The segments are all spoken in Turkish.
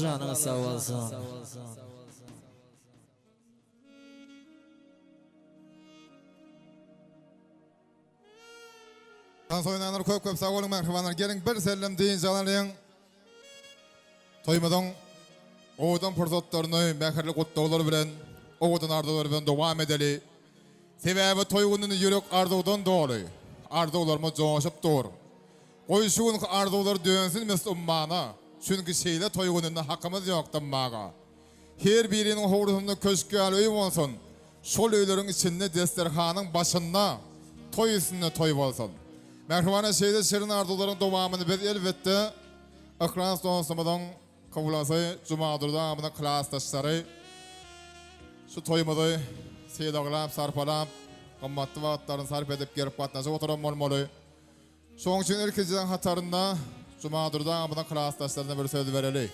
Canına sağ olsun. Dans oynanır köp sağ olun merhabalar. Gelin bir sellem deyin canlarıyın. Toymadan oğudan fırsatlarını mehirli kutluğular bilen oğudan arzular bilen devam edeli. Sebebi toygunun yürek arzudan doğru. Arzularımı coşup doğru. Koyuşun arzular dönsün mes ummana. Çünkü şeyle toygunun hakkımız yoktan mağa. Her birinin hoğrusunda köşkü alıyı olsun. Şol öylerin içinde desterhanın başında toy üstünde toy olsun. Merhaba şeyde şirin arzuların devamını biz elbette ekran sonrasından kabul asayı Cuma'dır da amına klas taşları Şu toýmady seýdaglap, sarpalap, gymmatly wagtlaryny sarp edip gelip gatnaşyp oturan bolmaly. Şoň üçin erkejden hatarynda Jumadurda amydan klassdaşlaryna bir söz bereli.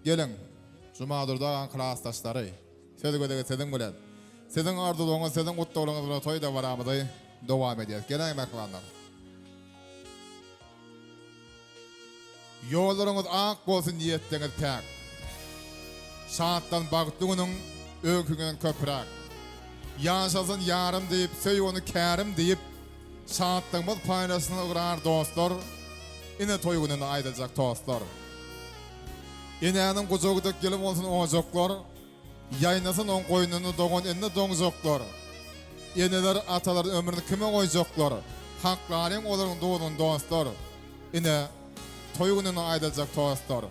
Gelin, Jumadurda klassdaşlary, sözi gödege sediň bilen. Sediň arzulygyňyz, sediň gutdaglygyňyz bilen toýda baramydy, dowam edýär. Gelin mehmanlar. Yollarınız ak bolsun niyetleriniz pek. Şahattan bagtlygynyň öňküňden köprak. Yaşasın yarım deyip, söy onu kärim deyip, şahatlığımız paylaşsın ıgrar dostlar. Ine toygununu aydacak dostlar. İnenin kucağıdak gelip olsun oğuzoklar. Yaynasın on koynunu doğun enne doňjoklar. Eneler ataların ömrünü kime koyjoklar. Haklarım oların doğduğun dostlar. Ine toygununu aydacak dostlar.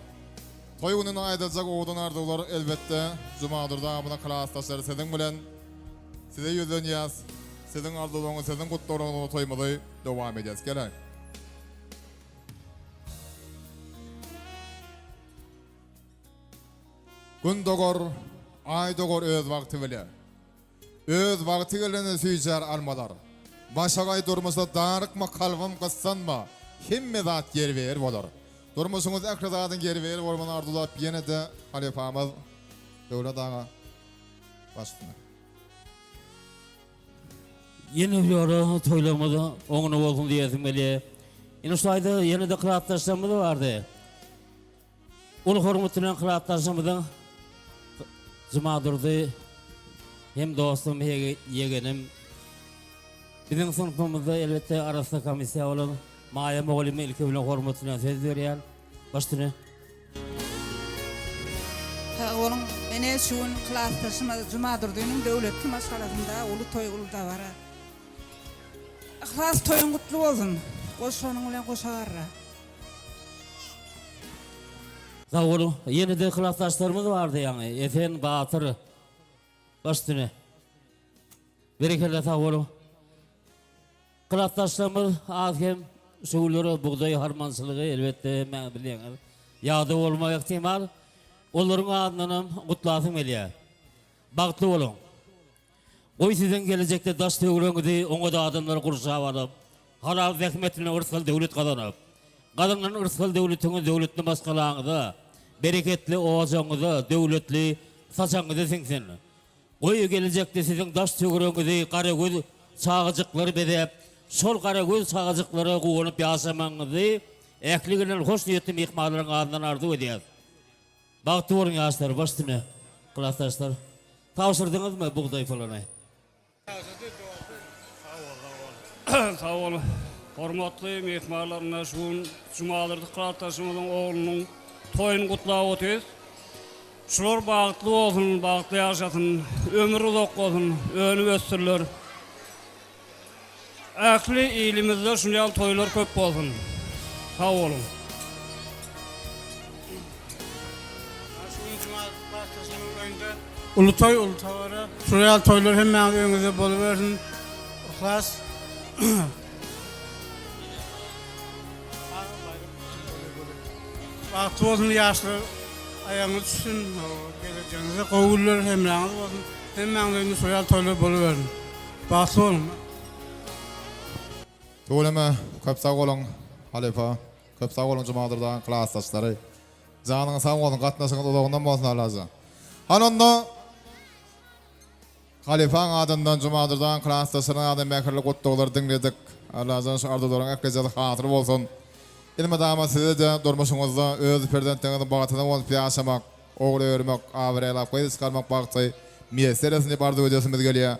Toygununu aydacak oğudun ardular elbette Jumadurda amına klassdaşlary sediň bilen size yüzden yaz, sizin arzularınız, sizin kutlarınızı toymalı devam edeceğiz. Gelin. Gün doğar, ay doğar öz vakti bile. Öz vakti gelene süycer almalar. Başagay durmasa darıkma, kalbim kıssanma. Himme zat yer verir bolar. Durmusunuz ekrazadın yer verir, orman ardular yine de halifamız devlet ağa başlığına. Yeni bir ara toylamada oňuna bolsun diýesim gelýär. Ine şu aýda ýene de kıraatdaşlarymyz bardy. Ulu hormatlanan kıraatdaşlarymyzyň Jumadurdy hem dostum yegenim. Biziň sınıfymyzda elbette arasda komissiýa bolan Maýa Mogulymy ilki bilen hormatlanan söz berýär. Başdyny. Oğlum ene şuun klassdaşymyz Jumadurdynyň döwletli maşgalasynda uly toýgulda bara. Klass toýun gutly bolsun. Goşanyň bilen goşagarra. Sağ olun. Yeni de klassdaşlarymyz bardy ýa-ni. Efen Batyr. Başdyny. Berekelle sağ olun. Klassdaşlarymyz azkem şuulary buğday harmançylygy elbette men bilýän. Ýagdy bolmak ihtimal. Olaryň adynam gutlasym gelýär. Bagtly bolun. Oy sizin gelecekte daş töwreňizi oňa da adamlar gurşap alıp, halal zähmetine ırsal döwlet gazanyp, gadanyň ırsal döwletini döwletli başgalaňyzy, bereketli owajaňyzy, döwletli saçaňyzy siňsin. Oy gelecekte sizin daş töwreňizi gara göz çağıjyklary bedep, şol gara göz çağıjyklary gowunyp ýaşamaňyzy, ähliginiň hoş niýetli mehmanlaryň adyndan arzu edýär. Bagtly bolun ýaşlar, başdyny, klassdaşlar. Tawşyrdyňyzmy buğday falany? Sağ olun. Hormatly mehmanlaryna şuun Jumadurdy klassdaşymyzyň oğlunyň toýuny gutlap otýar. Şular bagtly bolsun, bagtly ýaşasyn, ömür uzak bolsun, önüp ösdürler. Ähli ilimizde şunday toýlar köp bolsun. Sağ olun. Ulutoy ulutawara şuraya toylar hemen öňüňizde boluversin. Klass Wagt bolsun ýaşlar aýaňyz düşsün, geleceğinize gowullar hemen bolsun. Hemen öňüňizde şuraya toylar boluversin. Wagt bolun. Toýlama köp sag bolun halifa, köp sag bolun Jumadurda klassdaşlary. Janyňyz sag bolun, gatnaşyňyz ulagyndan bolsun alaza. Hanonda Halifaň adyndan Jumadurdan klassdaşlaryň adyn mäkerli gutdaglary diňledik. Allah'ın şu arzularına eklejaly hatır bolsun. Ilmi dama size de durmuşuňyzda öz prezidentiňiziň bagytyna bolup ýaşamak, ogly örmek, awrelap goýup çykarmak bagty meselesini bardy ödesimiz gelýär.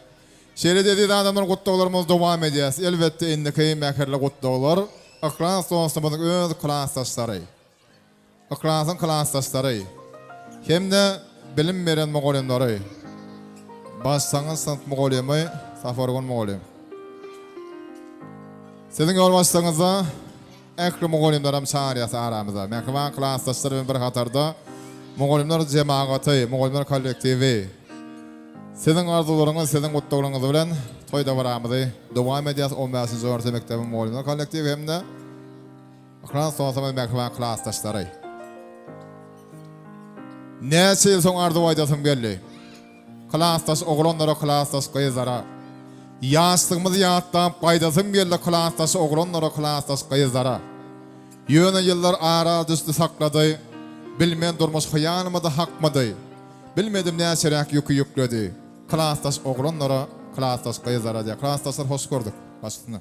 Şeýle dedi adamlar gutdaglarymyz dowam edýär. Elbette indiki mäkerli gutdaglar akran soňsymyzyň öz klassdaşlary. Akrasyň klassdaşlary. Hemde bilim beren mogolyndary. Başsaňyz sınıf mogolymy, safargon mogolymy. Siziň ýol başlaňyzda ähli mogolyndar çağırýasy aramyzda. Mehman klassdaşlar bilen bir hatarda mogolyndar jemagaty, mogolyndar kollektiwi. Siziň arzularyňyz, siziň gutdaglaryňyz bilen toýda baramyzy dowam edýär. 15-nji orta mektebiň mogolyndar kollektiwi hemde akran soňsymyň mehman klassdaşlary. Näçe ýyl soň arzu aýdasym geldi. Klastaş oglanlara, klastaş kızlara. Yaşlığımız yattan paydasın belli klastaş oglanlara, klastaş kızlara. Yöne yıllar ara düştü sakladı. Bilmeyen durmuş hıyanımı da hakmadı. Bilmedim ne şerak yükü yükledi. Klastaş oglanlara, klastaş kızlara diye. Klastaşlar hoş gördük. Başlığını.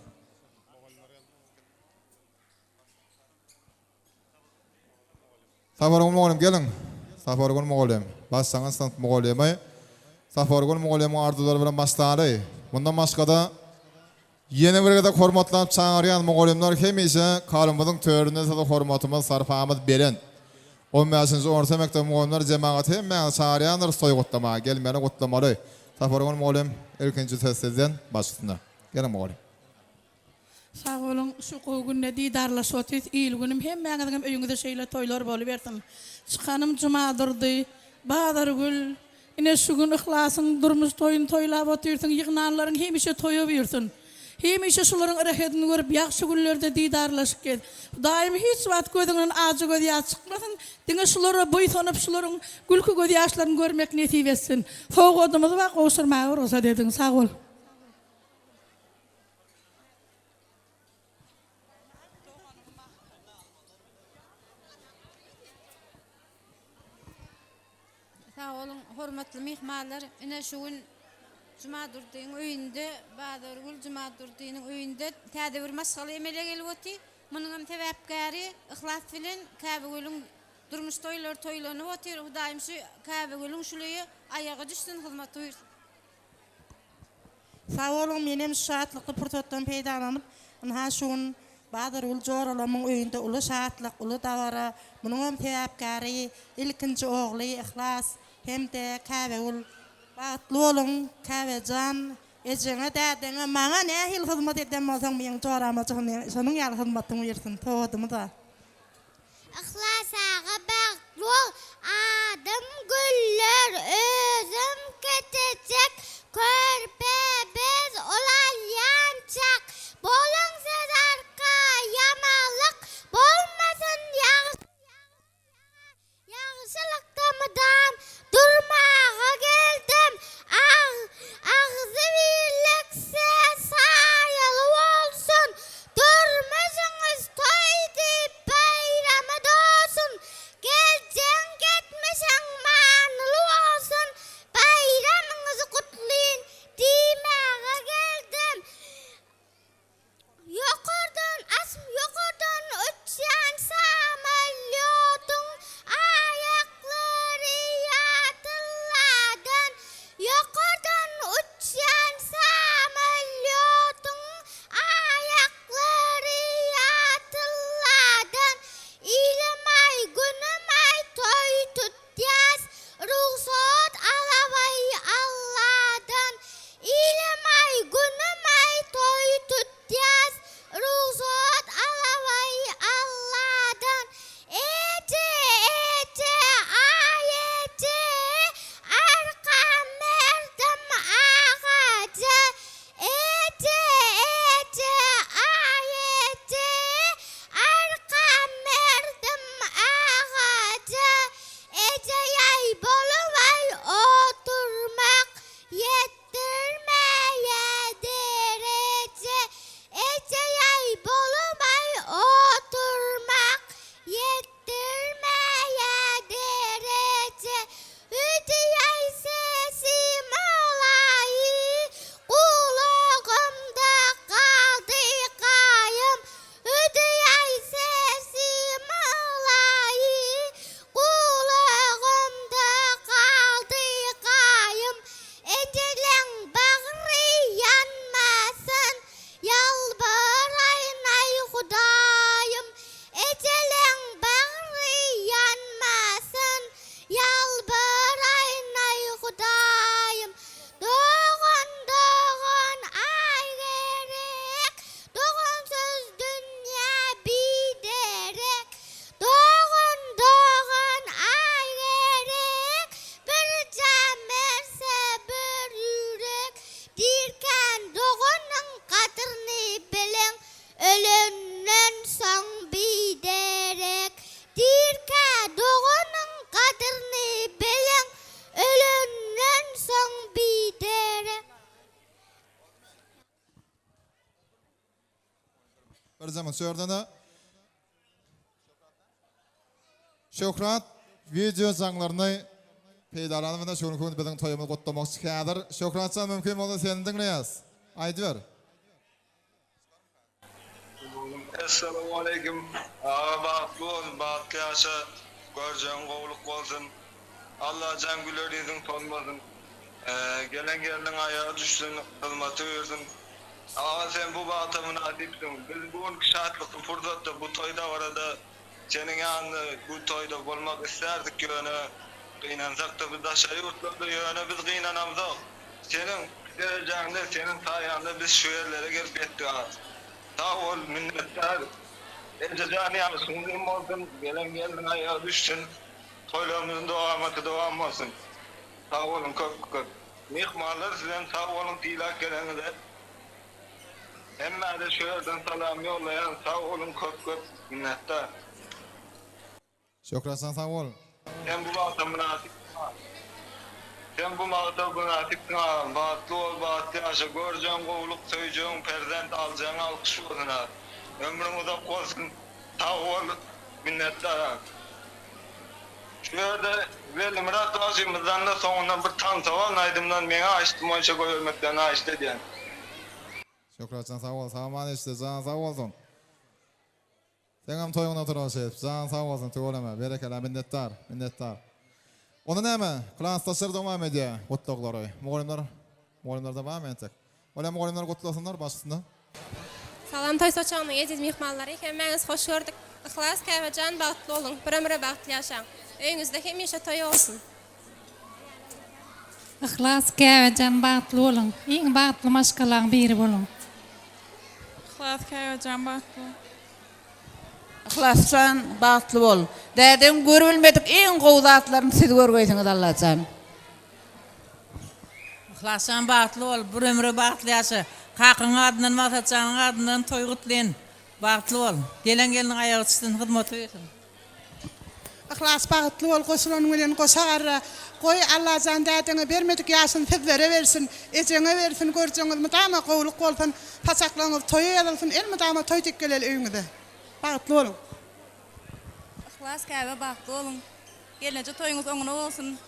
Safargon moğolim gelin. Safargon moğolim. Başsanız sınıf moğolimi. Safargon moğolimi ardular bilen başladı. Bundan başka da yeni bir gada hormatlanıp çağıryan moğolimler hemişe kalımızın töründe sada hormatımız sarfamız beren. 15. orta mektep moğolimler cemaat hemen çağıryanlar soy kutlama. Gelmeyene kutlamalı. Safargon moğolim erkinci sessizden başlığına. Gelin moğolim. Sağ olun, şu günde didarlaşıp il günüm hem məğədim öyüngüde şeyle toylar bolu versin. Çıkanım cumadırdı, Badargül, ine şu gün ıhlasın durmuş toyun toylap otursun, yığınanların hemişe toyu versin. Hemişe şuların ırahedini görüp yaxşı günlerde didarlaşıp gel. Daim hiç vat gözünün acı gözü çıkmasın, dine şulara boytanıp şuların gülkü gözü yaşlarını görmek nesip etsin. Soğuk odamızı bak oşurmağı olsa dedin, sağ ol. Sağ olun, hormatly mehmanlar. Ine şu gün Cuma Durdyň öýünde, Badargül Cuma Durdyň öýünde täze bir maşgaly emele gelip öti. Munyň hem sebäpkäri ihlas bilen Käbegölüň durmuş toýlar toýlanyp otyr. Daim şu Käbegölüň şuleýi ayaga düşsün, hyzmat buyursun. Sağ olun, menem şahatlıklı pırtottan peydalanıp, ha şu gün Badargül Joralamyň öýünde uly şahatlyk, uly dawara, munyň hem sebäpkäri ilkinji ogly ihlas hem de Käbegül batly bolun, Käbejan, ejeňe dädeňe maňa nähil hyzmat edýän bolsaň meň jorama çykyny, şonuň ýaly hyzmatyny bersin, towudymy da. Ihlasaga bagtly ol, adam güller özüm ketecek, körpe biz olalyançak, bolun siz arka yamalyk, bolmasın ýagşylykdamydam, durmaga geldim, ağzı birlikse saýaly bolsun, durmuşyňyz toýdy bayramy dosun, geljeň getmeşeň manyly bolsun, Bir zaman sördana Şöhrat video zanglarını peydalanıp da şunu konup bizden toyumu kutlamak istiyor. Şöhratsan mümkün olsa seni dinleyez. Aydı ver. Assalamu alaikum. Ağa bağlı ol, bağlı yaşa. Göreceğin kovuluk olsun. Allah can gülerizin tonmasın. Gelen gelin ayağa düşsün, hizmeti versin. Ağa sen bu bağıtamın adipsin. Biz bugün şartlıklı fırsatta bu toyda var da senin yanında bu toyda olmak isterdik yönü. Kıynansak da biz aşağı yurtlarda yönü biz kıynanamızak. Senin geleceğinde, senin sayende biz şu yerlere gelip ettik ağa. Sağ ol, minnettar. Ececani sunum olsun, gelen gelin ayağa düşsün. Toylarımızın devam olsun. Sağ olun, köp. Mihmanlar sizden sağ olun, tilak gelenize. Hemen de şu yerden salam yollayan sağ olun, köp. Minnettar. Şöhratsan sağ ol. Sen bu bağıta münasip. Sen bu bağıta münasipsin ha. Bağıtlı ol, bağıtlı yaşa. Göreceğin kovuluk, söyleyeceğin perzent, alacağın alkış olsun ha. Ömrün uzak olsun. Sağ ol, minnettar ha. Şu yerde Veli Murat Ağacımızdan da sonundan bir tanıta var. Naydımdan beni açtım, o işe koyulmaktan açtı diyen. Şöhratsan sağ ol. Sağman işte, can sağ olsun. Sen hem toyuna oturasın. Can sağ olsun, tuğulama. Berekela, minnettar. Onu neyme? Klastaşlar devam ediyor. Kutlukları. Muğalimler devam edecek. Ola muğalimler kutlasınlar başında. Salam toy soçağının eziz mihmanları. Hemmeniz hoş gördük. İhlas Käwecan bağıtlı olun. Bir ömre bağıtlı yaşayın. Öňüňizde hemişe toy olsun. Ihlas Käwejan bağıtlı olun. Iň bağıtlı maşgalaryň biri bolun. İhlas Käwejan bağıtlı olun. Ihlassan bağıtlı bol. Dädem görülmedik en gowzatlaryny siz görgeýsiňiz Allah'tan. Ihlassan bağıtlı ol, bir ömre bağıtlı yaşa. Kakın adından, masatçanın adından toy kutlayın. Bağıtlı ol. Gelen gelin ayağı tutsun, hizmeti versin. Ihlas bağıtlı ol, koşulan bilen koşar. Koy Allah can dädene bermedik yaşyn sizlere versin, ejeňe versin, görjeňiz mudama gowluk bolsun, paçaklaňyz toy edilsin, el mudama toy tekkelel öýüňizde. Bağıtlı olun. İhlas Käwe bağıtlı olun. Gelince toyuňuz oňuna olsun.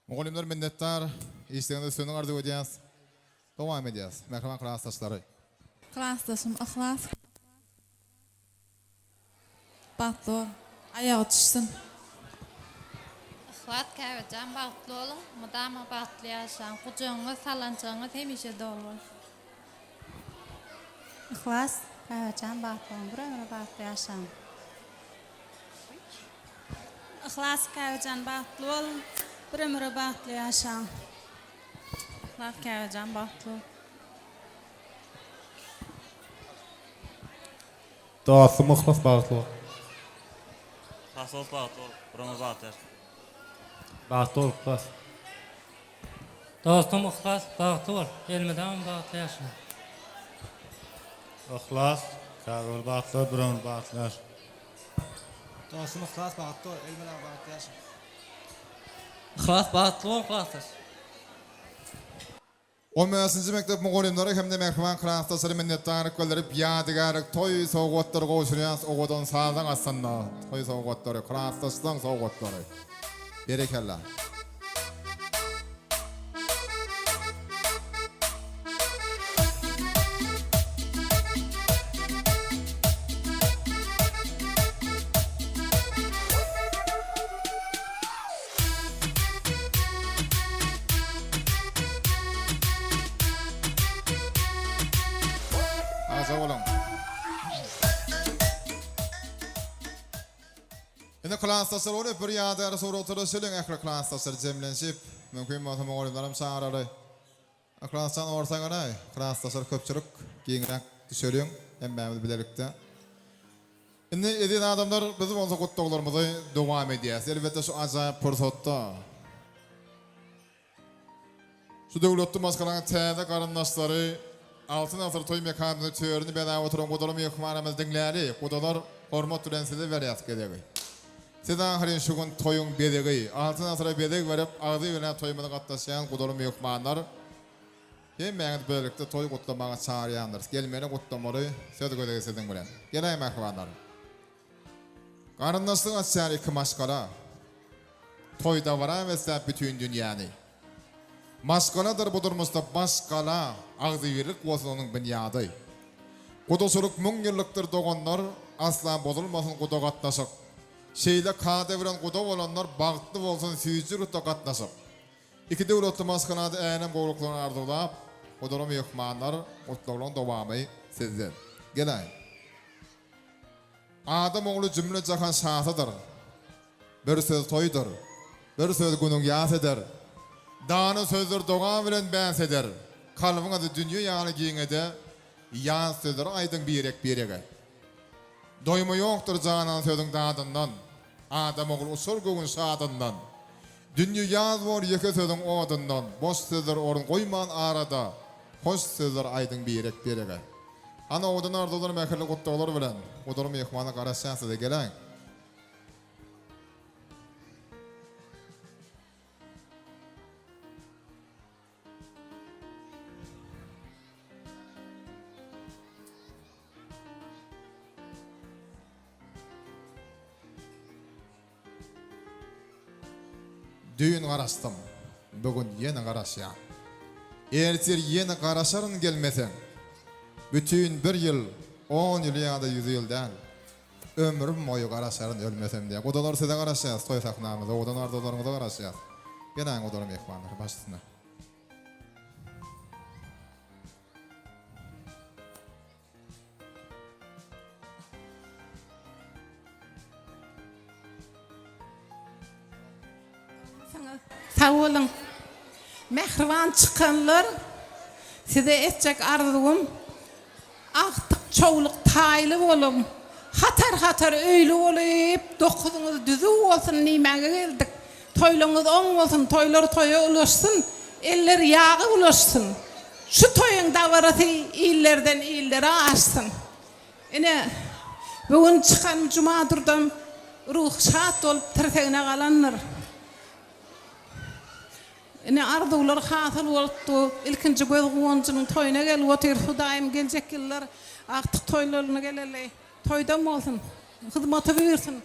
Muğalimler minnettar. İşlerinde sönün arzu edeceğiz. Devam edeceğiz. Merhaban klastaşları. Klastaşım ihlas. Bağıtlı ol. Ayağı düşsün. Ihlas Käwejan bağıtlı olun, mudama bağıtlı yaşaň. Gujoňyz, salançaňyz hemişe dolu. Ihlas Käwejan bağıtlı olun, bir ömre bağıtlı yaşaň. İhlas Käwejan bağıtlı ol. Bir ömre bağıtlı yaşaň. İhlas Käwejan bağıtlı ol. Dostum ihlas bağıtlı ol. Nasıl bağıtlı ol? Buranı bağıtlı. Bağıtlı ol ihlas. Dostum ihlas bağıtlı ol, elmeden bağıtlı yaşa. İhlas, Käwe bağıtlı ol, bir ömre bağıtlı yaşa. Dostum ihlas bağıtlı ol, elmeden bağıtlı yaşa. İhlas bağıtlı ol, klastaş. 15-nji mektep muğalimleri hem de merhaban klastaşları minnettarlyk bildirip ýadygarlyk toy sowgatlary goşurýans owadan saýdan aslanda. Toy sowgatlary, klastaşlaryň sowgatlary. Berekella. Sağ olun. Indi klastaşlar olup bir ýadygar soratyry söýleň ähli klastaşlar jemlenşip mümkin bolsa mugallimlerim çağırary. Klastaşdan orsaňa klastaşlar köpçülük giňrak düşürýän hemmämiz bilerikde. Indi edin adamlar bizim bolsa gutdaglarymyzy dowam edýäs. Elbetde şu ajaýyp pursatda. Şu döwletli maskalaryň täze garyndaşlary altın asır toy mekanını töörünü beda oturan godalar mehmanımız dinleri, godalar hormat bilen size berýär gelegi. Sizden harin şu gün toyun bedegi, altın asıra bedeg verip ağzı bilen toymada gatnaşan godalar mehmanlar Hem meňe bölükde toy gutlamaga çağırýandyr. Gelmeli gutlamary söz gödegesiň bilen. Geleýin mähwanlar. Garyndaşlyk açýar iki maşgala. Toyda bara we säp bütün dünýäni. Maşgaladyr bu durmuşda başgala agzybirlik bolsun onuň bünyady. Godosuluk müň ýyllykdyr doganlar asla bozulmasyn goda gatnaşyk. Şeýle kade bilen goda bolanlar bagtly bolsun süýjür goda gatnaşyk. İki döwletli maşgalada änem gowluklaryny ardylap, godaram ýokmanlar gutlaryň dowamy sizden. Geleýin. Adam oğlu cümle jahan şahatydyr. Bir söz toydur. Bir söz günüň ýasydyr. Dany sözler doga bilen bänseder. Kalbyňa dünýä ýaly giňede ýan sözler aýdyň birek. Doýma ýokdur janan sözüň dadyndan. Adam oğlu usul gögün şadyndan. Dünýä ýaz bor ýeke sözüň odundan. Boş sözler orun goýman arada. Hoş sözler aýdyň birek. Ana odan ardalar mähirli gutdalar bilen. Odalar mehmana garaşýansa da geleň. Düýün garaşdym. Bugün ýene garaşýan. Ertir ýene garaşaryn gelmeseň. Bütün bir ýyl, 10 ýyl ýa-da 100 ýyldan ömrüm moýu garaşaryn ölmesem diýe. Godalar size garaşýar, toy saknamyzda, odan ardalaryňyza garaşýar. Geleň odalar mehmanlar başysyna. Sağ olun. Mehriban çıkanlar size etcek arzum aktık çoğuluk taylı olun. Hatar öylü olup dokuzunuz düzü olsun nimege geldik. Toylunuz on olsun, toylar toya ulaşsın, eller yağı ulaşsın. Şu toyun davarası illerden illere açsın. Yine bugün çıkan cumadırdan ruh şahat olup tırtağına kalanlar. Yine ardular hasıl oldu. İlkinci göz guvancının toyuna gel, otur daim gelecek yıllar artık toylarına geleli. Toydam olsun, hizmeti versin.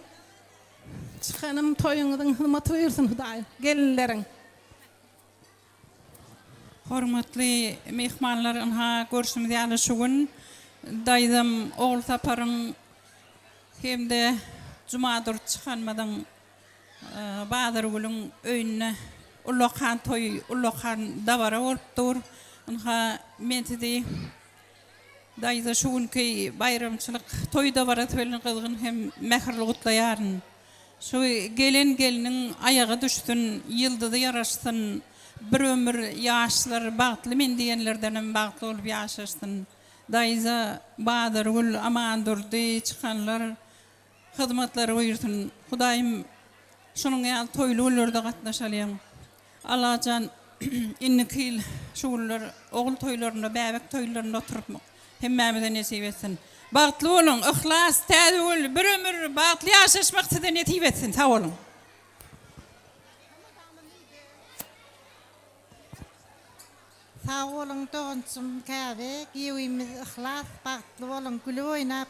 Çıkanım toyunuzun hizmeti versin Hudaýym. Gelinlerin. Hormatly mehmanlar, ha görüşümüz ýaly şu gün daýdym oğul taparyň hemde jumadyr çıkanmadan Bahadır Gülüň öýüne Ullakan toy, Ullakan davara bolupdyr. Onha men tidi daýda şu günki bayramçylyk toy davara tölün kızgın hem mähirli gutlaýaryn. Şu geliniň ayaga düşsün, ýyldyzy ýaraşsyn, bir ömür ýaşlar bagtly men diýenlerden hem bagtly bolup ýaşaşsyn. Daýza Bahadır Gül aman durdy çıkanlar hyzmatlary buyursun. Hudaýym şunuň ýaly toýlularda gatnaşalýan. Allah'can innikil şuğullar, oğul toylarına, bäbek toylarına oturup hemmemize nesip etsin. Bagtly olun, ihlas, täze bir ömür bagtly ýaşaşmak size nesip etsin. Sağ olun. Sağ olun doğuncum käbe, giýwimiz ihlas, bagtly bolun, gülüp oýnap.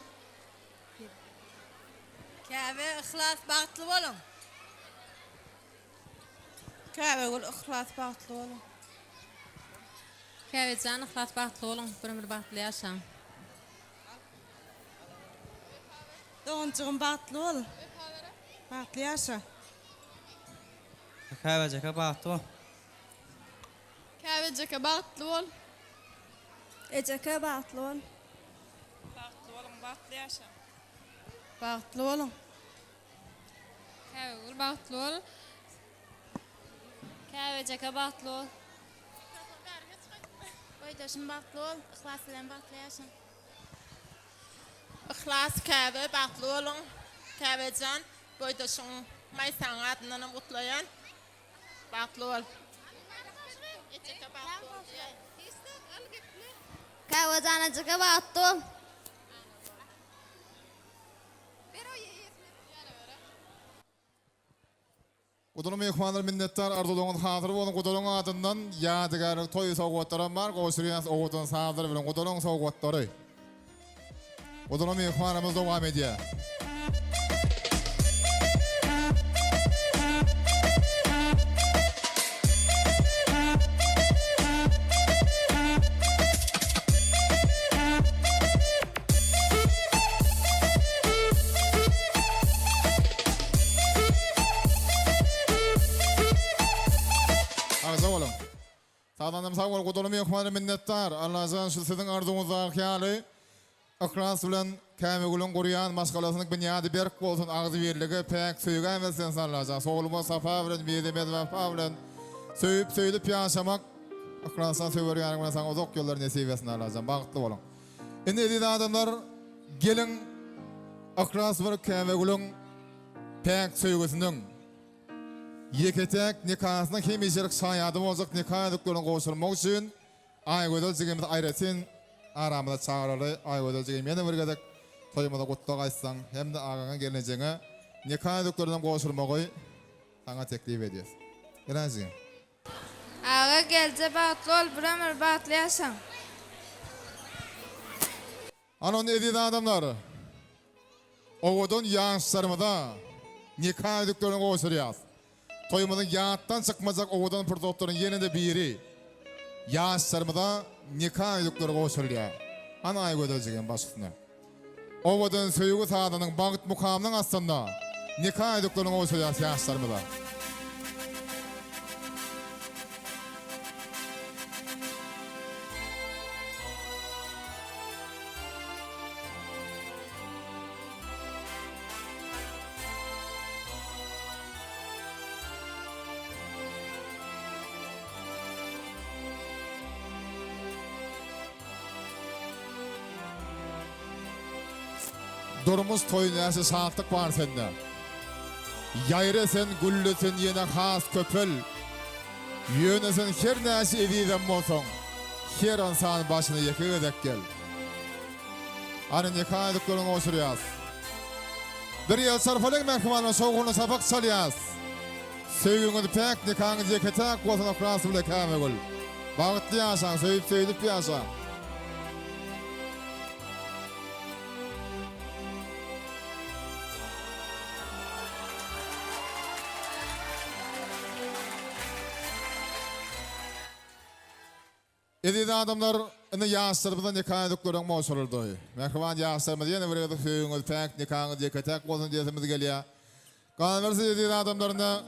Käbe ihlas, bagtly bolun. Käbe gül ihlas, bagtly bolun. Käbe jan ihlas bagtly bolun, bir ömür bagtly ýaşaň. Doğuncum bagtly bol. Bagtly ýaşa. Käbe jaka bagtly bol. Käbe jaka bagtly bol. Ejeke bagtly bol. Bagtly bolun, bagtly ýaşa. Bagtly bolun. Käbe gül bagtly bol. Käbe jaka bagtly bol. Boýdaşym bagtly bol, ihlas bilen bagtly ýaşaň. Ihlas käbe bagtly bolun. Käbe jan boýdaşyň maýsaň adynyň gutlaýan. Bagtly bol. Käbe jana jeke bagtly bol. Udunun mehmanlar minnettar arzuluğun hatırı bolun Udunun adından yadigar toy soğukları var. Goşuriyas Udun sağdır bilen Udunun soğukları. Udunun mehmanımız devam ediyor. Sağdanım sağ ol, kudurum yokmanı minnettar. Allah'ın şu sizin arzunuzda khiyali. Akras bilen kämegulun Kuryan maskalasının bünyadi berk bolsun ağzı birligi pek suyga emesin sanlaca. Soğulma safa bilen biyedemez vefa bilen söylüp yaşamak. Akrasdan söylüyor yani bana sana uzak yollar nesibesini alacağım. Bağıtlı olun. Şimdi edin adamlar gelin akras bir kämegulun pek suygusunun yeketek nikahına kim işerik şayadım olacak nikah ediklerini koşulmak için Aygödel cigimiz ayretin aramada çağırırı Aygödel cigim yeni bir gedek toyumada kutlu açsan hem de ağana geleceğine nikah ediklerinden koşulmayı sana teklif ediyoruz. Gelen cigim. Ağa gelce bağıtlı ol, bir ömür bağıtlı yaşam. Anon edin adamlar oğudun yaşlarımda nikah ediklerini koşuluyoruz. Toyumuzun yağıttan çıkmayacak oğudan pırdotların yenide biri. Yaşlarımda nikah edikleri koşuluyor. Ana ay gödeceğim başkasına. Oğudan söyüğü sağdanın bağıt mukamının aslında nikah ediklerini koşuluyor yaşlarımda. Durumuz toynayası saatlik var sende. Yayresin, güllüsün yine has köpül. Yönesin her nesi ediden olsun. Her insan başını yıkıydek gel. Hani nikah ediklerini oşuruyaz. Bir yıl sarfalık mehmanın soğuğunu sabak çalıyaz. Sevginiz pek nikahınız yeketek olsun okurası bile kâmegül. Bağıtlı yaşan, söylüp yaşan. Edin adamlar ını yaşlarımızda nikah ediklerini moşururdu. Mehman yaşlarımızda yine bir yıl söylüğünüz pek nikahınız yeketek olsun diyesimiz geliyor. Kanversi edin adamlarına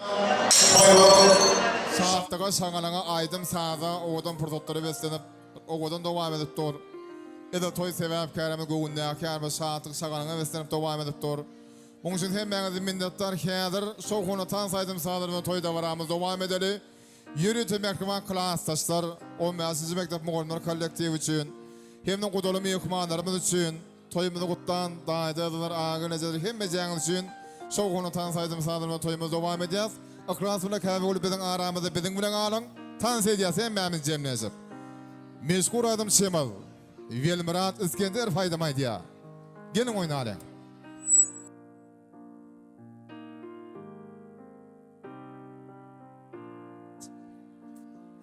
saatlığa şağalana aydım sağda oğudan pırdotları beslenip oğudan devam edip dur. Eda toy sebep kâremi göğünde kâremi saatlık şağalana beslenip devam edip dur. Bunun için hem bana minnettar kâdır soğuğunu tansaydım sağdır ve toy davaramız devam edeli. Yürütü mehman klastaşlar, o mesajı mektep muğullar kolektivi için, hem de kudolu mehmanlarımız için, toyumuzu kuttan, dağıda edilir, ağır necədir, hem mecağınız için, soğuğunu tansaydım sağdır ve toyumuz devam edeceğiz. Akrasıyla kahve olup bizim aramızda bizim bilen alın, tans edeceğiz hem məmiz cemleşip. Meşgur adım Şemal, Velmirat İskender faydamaydı ya. Gelin oynayalım.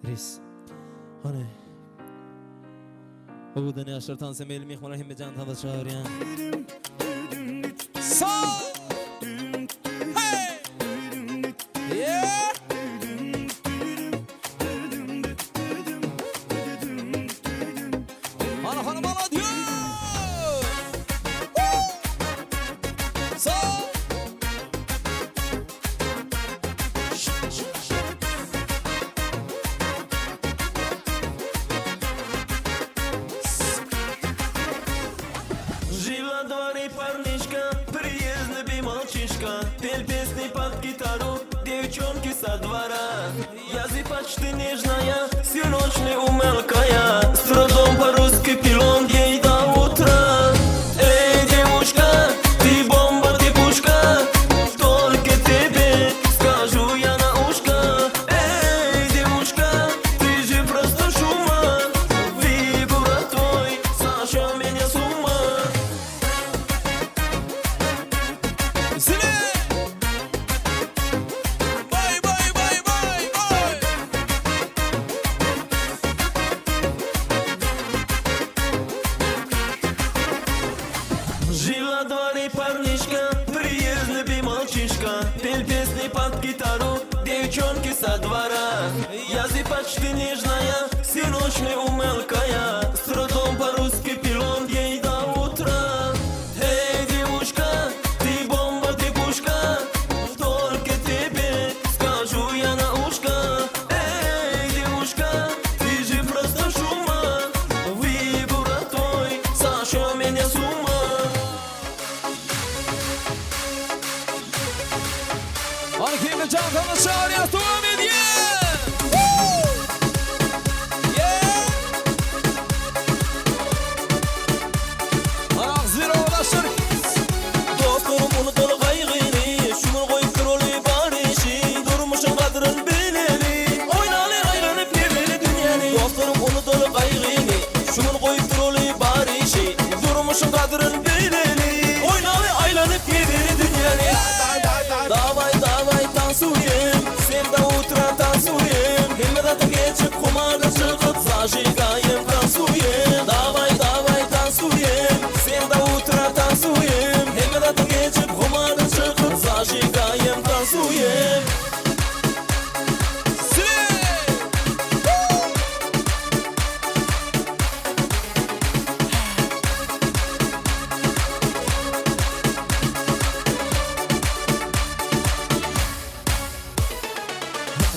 Reis. Hani. O da ne yaşlar tansam elim yıkmalar hem de can tanıda çağırıyan. Sağ! Hey! Yeah! Bana hanım bana diyor! Sağ! Пель песни под гитару, девчонки со двора. Язык почти нежная, всю ночь не умелкая. С трудом по-русски пилон ей до утра. Эй, девушка, ты бомба, ты пушка. Только тебе скажу я на ушко. Эй, девушка, ты же просто шуман. Фигура твой сошел меня с ума. Bye bye. ночный у мелкая, с трудом по-русски пилон ей до утра. Эй, девушка, ты бомба, ты пушка, только тебе скажу я на ушко. Эй, девушка, ты же просто шума, выбор твой сошел меня с ума. Arkayımda can tanışıyor ya devam ediyor. Dostlarım unutulu kaygını, şunu koyup durulu barışı, durmuşun kadrın bileli, oynalı ayranıp yerleri dünyanı. Dostlarım unutulu kaygını, şunu koyup durulu barışı, durmuşun kadrın bileli, oynalı ayranıp yerleri dünyanı. Davay davay tansuyem, sen de oturan tansuyem, himmet geçip kumarda çıkıp zajigayem tansuyem. Davay davay tansuyem, sen de oturan tansuyem, himmet geçip kumarda çıkıp zajigayem tansuyem.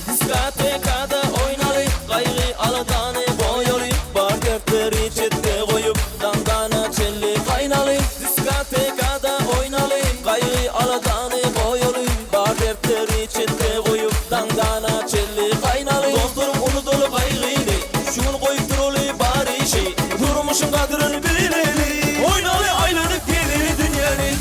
Diskotekada oynalı, kaygı aladanı boyalı, bar defteri çette koyup dandana çelli kaynalı. Diskotekada oynalı, kaygı aladanı boyalı, bar defteri çette koyup dandana çelli kaynalı. Dostlarım unutulu kaygıydı, şunu koyup durulu bari şey, durmuşun kadrını bileli, oynalı aylanıp gelir dünyanı.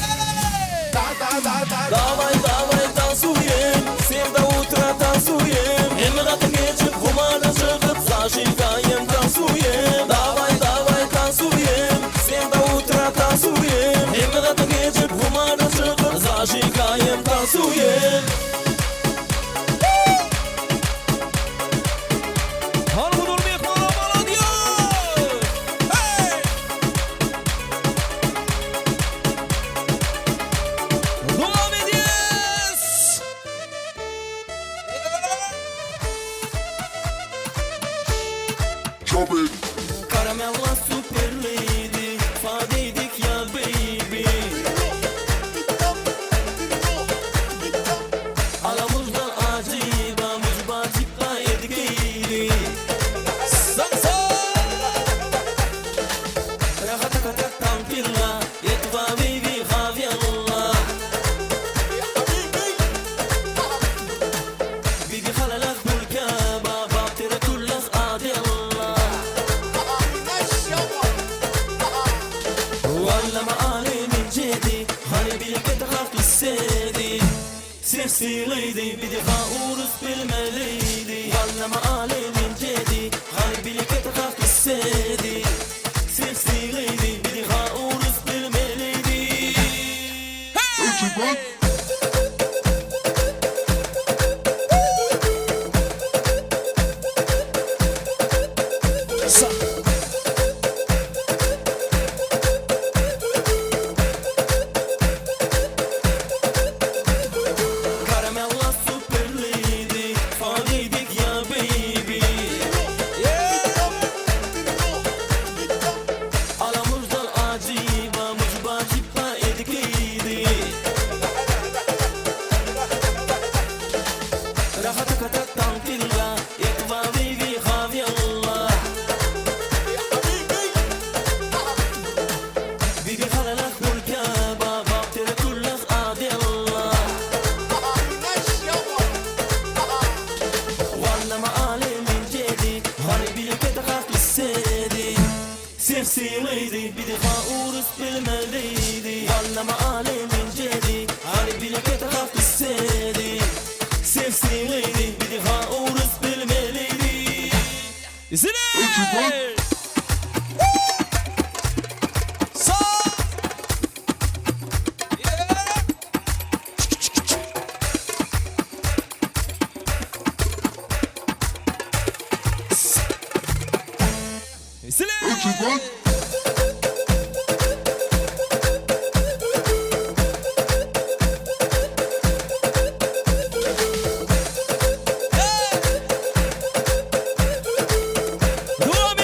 Davay davay tansuyem, sen de oturan tansuyem, emret geçip kumarda çıkıp zajigayem tansuyem. Davay davay tansuyem, sen de oturan tansuyem, emret geçip kumarda çıkıp zajigayem tansuyem. Halkın olmayıp ağlamalı diyor. Hey! Devam ediyoruz. Karamella süperliydi, fadeydik ya baby. Alamuzdan acıba, mücbacıkla etkiydi. Rahatakatak tampilla, yetva baby haviyallah. Bibi halalak bulkaba, baptira kullas adiyallah. Valla maali min cedi, hani bilke tahaf hissedi. Sessiliydi, bir defa urus bilmeliydi. Valla maali min cedi, hani bilke tahaf hissedi. Sessiliydi, bir defa urus bilmeliydi. Karamella süperliydi, fadeydik ya baby. Alamuzdan acıba, mücbacıkla etkiydi. Rahatakatak tampilla, yetva baby haviyallah. Bibi halalak bulkaba, baptira kullas adiyallah. Valla maali min cedi, hani bilke tahaf hissedi. Sefsiliydi, bir defa urus bilmeliydi. Valla maali min cedi, hani bilke tahaf hissedi. Sefsiliydi, bir defa urus bilmeliydi. Zile! Sağ! Zile! Devam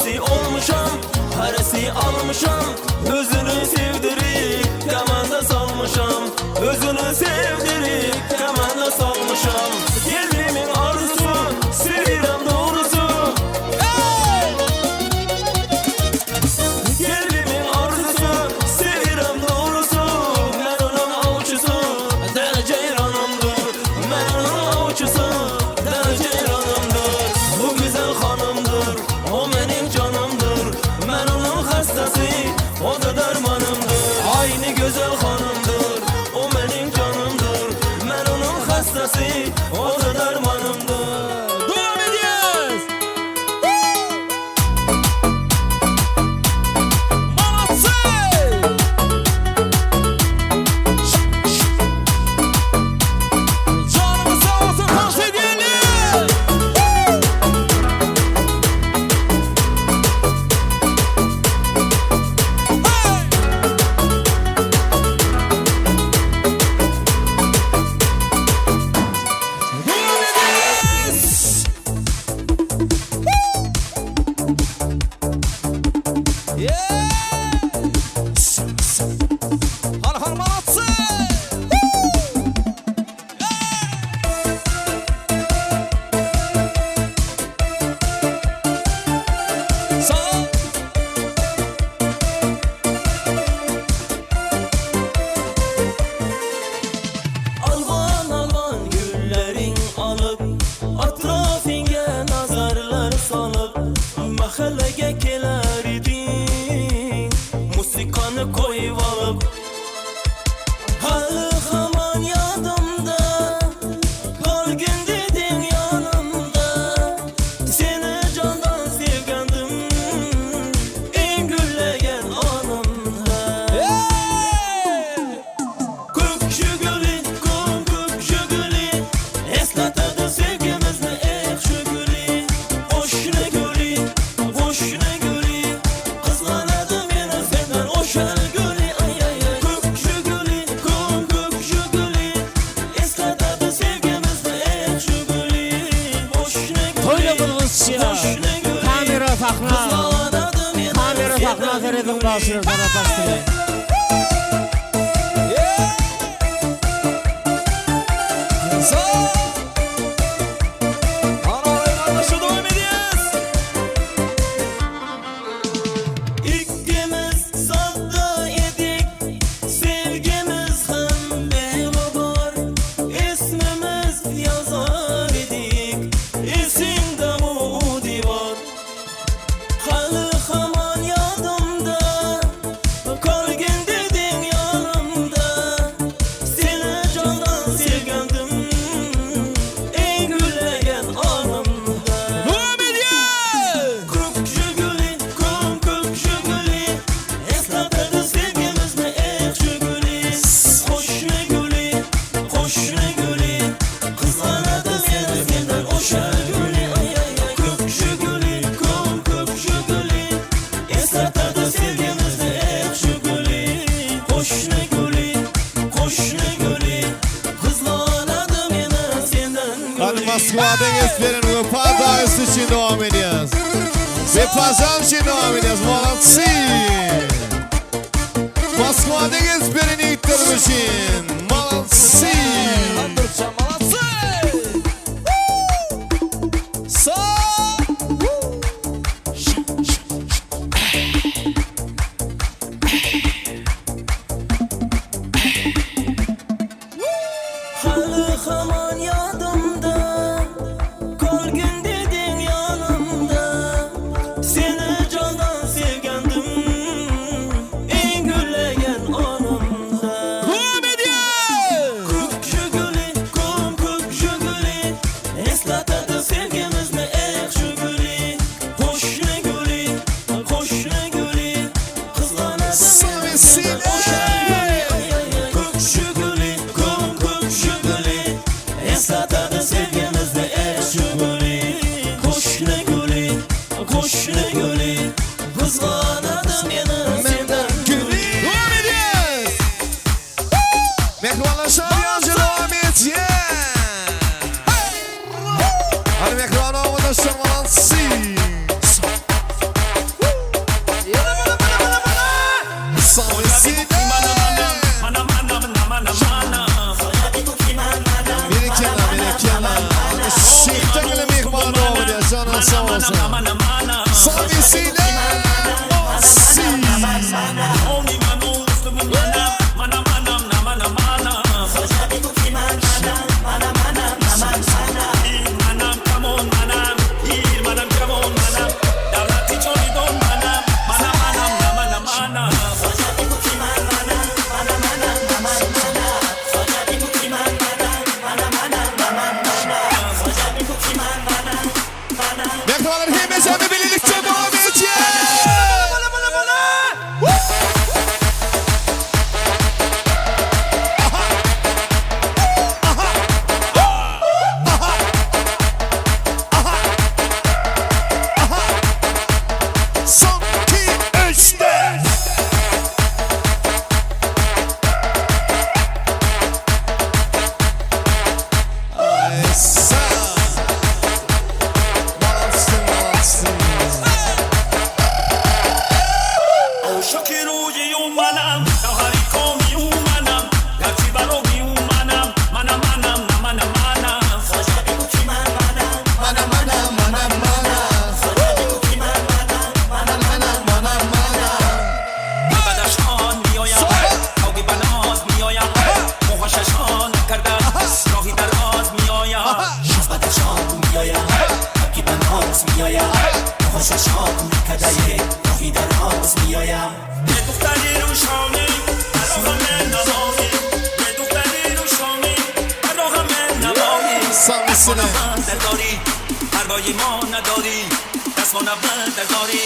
Karesi olmuşam, karesi almışam. Özünü sevdirip kamanda salmışam. Özünü sevdirip kamanda salmışam. Gelbimin arzusu, sevirem doğrusu. Gelbimin arzusu, sevirem doğrusu. Ben onun avçısı, de ceyranımdır. Ben onun avçısı, de ceyranımdır. Bu güzel hanımdır, o benim canımdır. Ben onun hastası, o da dermanımdır. Aynı güzel hanımdır, o benim canımdır. Ben onun hastası, o da dermanımdır. Devam ediyoruz. Молодцы! Canımız sağ olsun, dans edelim. Devam ediyoruz. Yes! Har har молодцы! Sağ ol. Alvan alvan güllerin alıp Atrafinge nazarlar salıp Mahallege keler idin Musikanı koyup alıp Halı haman yadımda Kal gün dedin yanımda Seni candan sevgendim En güllegen anımda Kökşü gülü, kum kökşü gülü Eslatadı sevgimizni ekşi gülü Hoşuna gülü, hoşuna gülü Kızganadım yine senden hoşal gülü Ay ay ay Kökşü gülü, kum kökşü gülü Eslatadı sevgimizni ekşi gülü Hoşuna gülü, Toyla kılgız ya. hoşuna gülü Kamera takna. Kızganadım yine Kamera takna senden teredin basırır sana pastırı. Sağ ol. Ana kardeşi devam ediyoruz. İkimiz sadda edik, sevgimiz hem beraber. İsmimiz yazar edik, esinde bu divar. Halı haman yadımda, kal gün dedin yanımda. Seni candan sevgendim, en güleyen anımda. Devam ediyoruz. Kökşü gülü, kum kökşü gülü Eslatadı sevgimizni ekşi gülü Hoşuna gülü, hoşuna gülü Kızganadım yine senden hoşal gülü Ay ay ay Kökşü gülü, kum kökşü gülü Eslatadı sevgimizni ekşi gülü Hoşuna gülü, hoşuna gülü Kızganadım yine senden gülü Hadi Moskva'dan esmerin ve Padayıs için devam ediyoruz. Ve Pazan için devam ediyoruz. Молодцы! Moskva'dan esmerini ittirmişsin. Молодцы! Andırça молодцы! Sağ! Halı haman yadımda Kal gün dedin yanımda Seni candan sevgendim En güleyen anımda Devam ediyoruz. Kökşü gülü, kum kökşü gülü Eslatadı sevgimizni ekşi gülü Hoşuna gülü, hoşuna gülü Kızganadım Sevsin, yine hoşal gülü Ay ay ay Kökşü gülü, kum kökşü gülü Eslatadı sevgimizni ekşi gülü Hoşuna gülü, hoşuna gülü Kızganadım yine senden gülü Devam ediyoruz. Mehmanlaşan yancı devam et. Yeah! Hadi mehman olmadan şamansı. Şiddetli mihman doğmuyor. Canın sağ olsun. Samisiyle Masi. Beklemeler hemece bir birlikte devam edeceğiz. Son, iki, üç, dört. Ay, sağ. Samisine هربای ما نداری دست ما نبند داری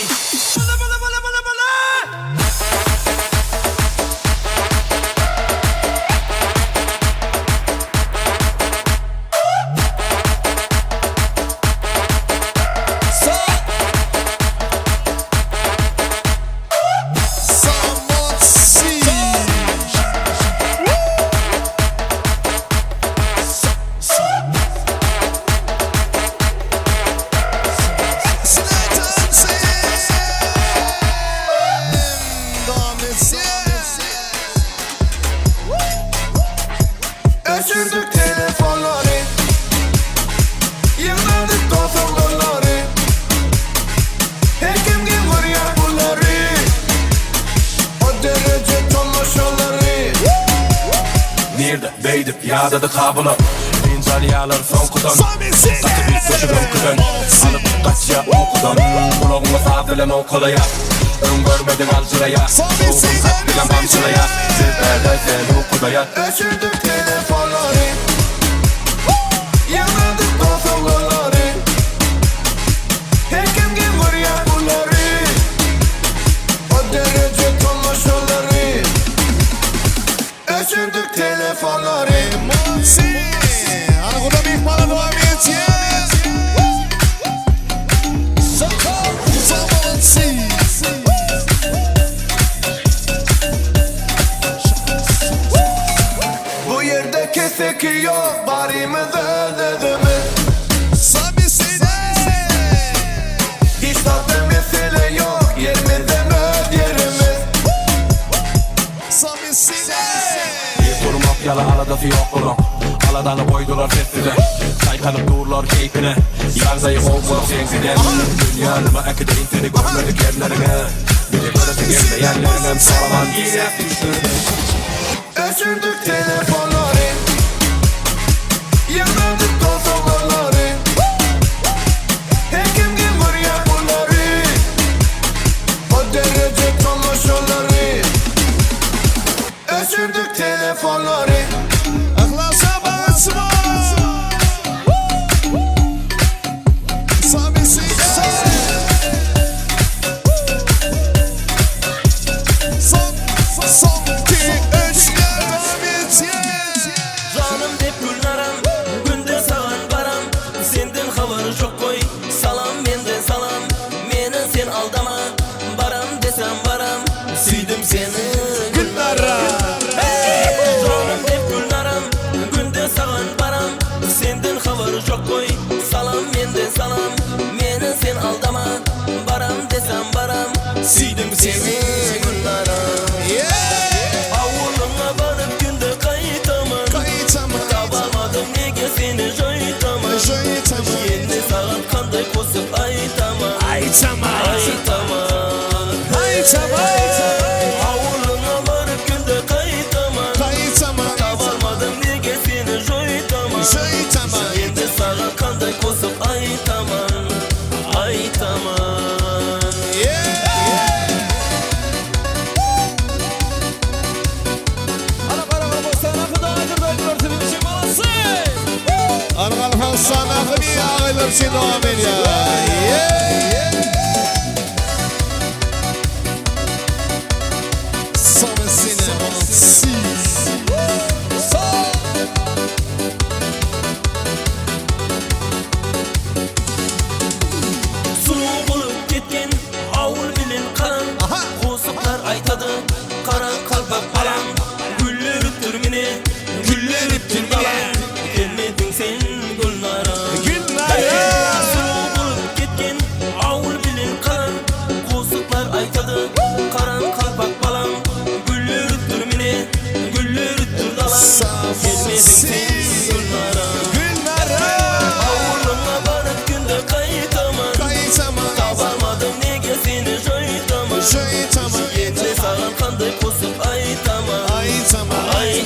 Öçürdük telefonları, yığladık tosunları. Her kim kim vuruyor bunları, o derece tonlaşanları. Nerede beydim yağda da kabını İnsan yağlar son kudan Satı bir köşü önküden Alıp kaç ya okudan Kulağıma sabilen o kolaya Ön görmedin alçıraya Soğukun sabilen bamçıraya Sizlerden sen okudaya Öçürdük telefonları, yığladık tosunları. Her kim kim vuruyor bunları, o derece tonlaşanları. Öçürdük telefonları. Hani burada bir ihmala devam edeceğiz. Bu yerde kesik yok, barımızı dedimiz. Hiç tatlı mesele yok, yerimizde möz yerimiz. Bir durmak yala aladası yok bunun Aladanı koydular sessize Saykanıp dururlar keyfine Yağzayı kovulur sensiden Dünyanıma akideyin seni görmedik yerlerine Bir de göresin gelmeyenlerine Sağlaman yine düştürdü Öçürdük telefonları, yığladık tosunları. Her kim kim vuruyor bunları, o derece tonlaşanları. Öçürdük telefonları. Ahlasa basma. Samisi son ki üç Canım dep gülnaram Günde sağın baram Senden havarı çok koy Salam benden salam Meni sen aldama Baram desem baram Süydüm seni gülnaram Canım dep gülnaram Günde sağın baram Senden havarı çok koy Salam benden salam Meni sen aldama Baram desem baram Süydüm seni gülnaram Avuluna varıp günde kayıtamam Tabamadım nege seni joytamam kosup ay tamam, ay tamam. Argalfan sanakı bir ağılır için devam ediyor. Sonra sinema Suluğu bulup gitken avul bilin karan. Kusuklar aytadı karan kalpak balan. Güller üttür mini, güller üttür dalan. Gelmedin sen Gülnara. Suluğu bulup gitken avul bilin karan. Kusuklar aytadı karan kalpak balan. Güller üttür mini, güller üttür dalan. Gelmedin sen Gülnara. Avuluna varıp günde kayıtaman. Tabarmadım nege seni joytaman. Yetle sağın kandı kusup ay tamam, ay tamam. Hey,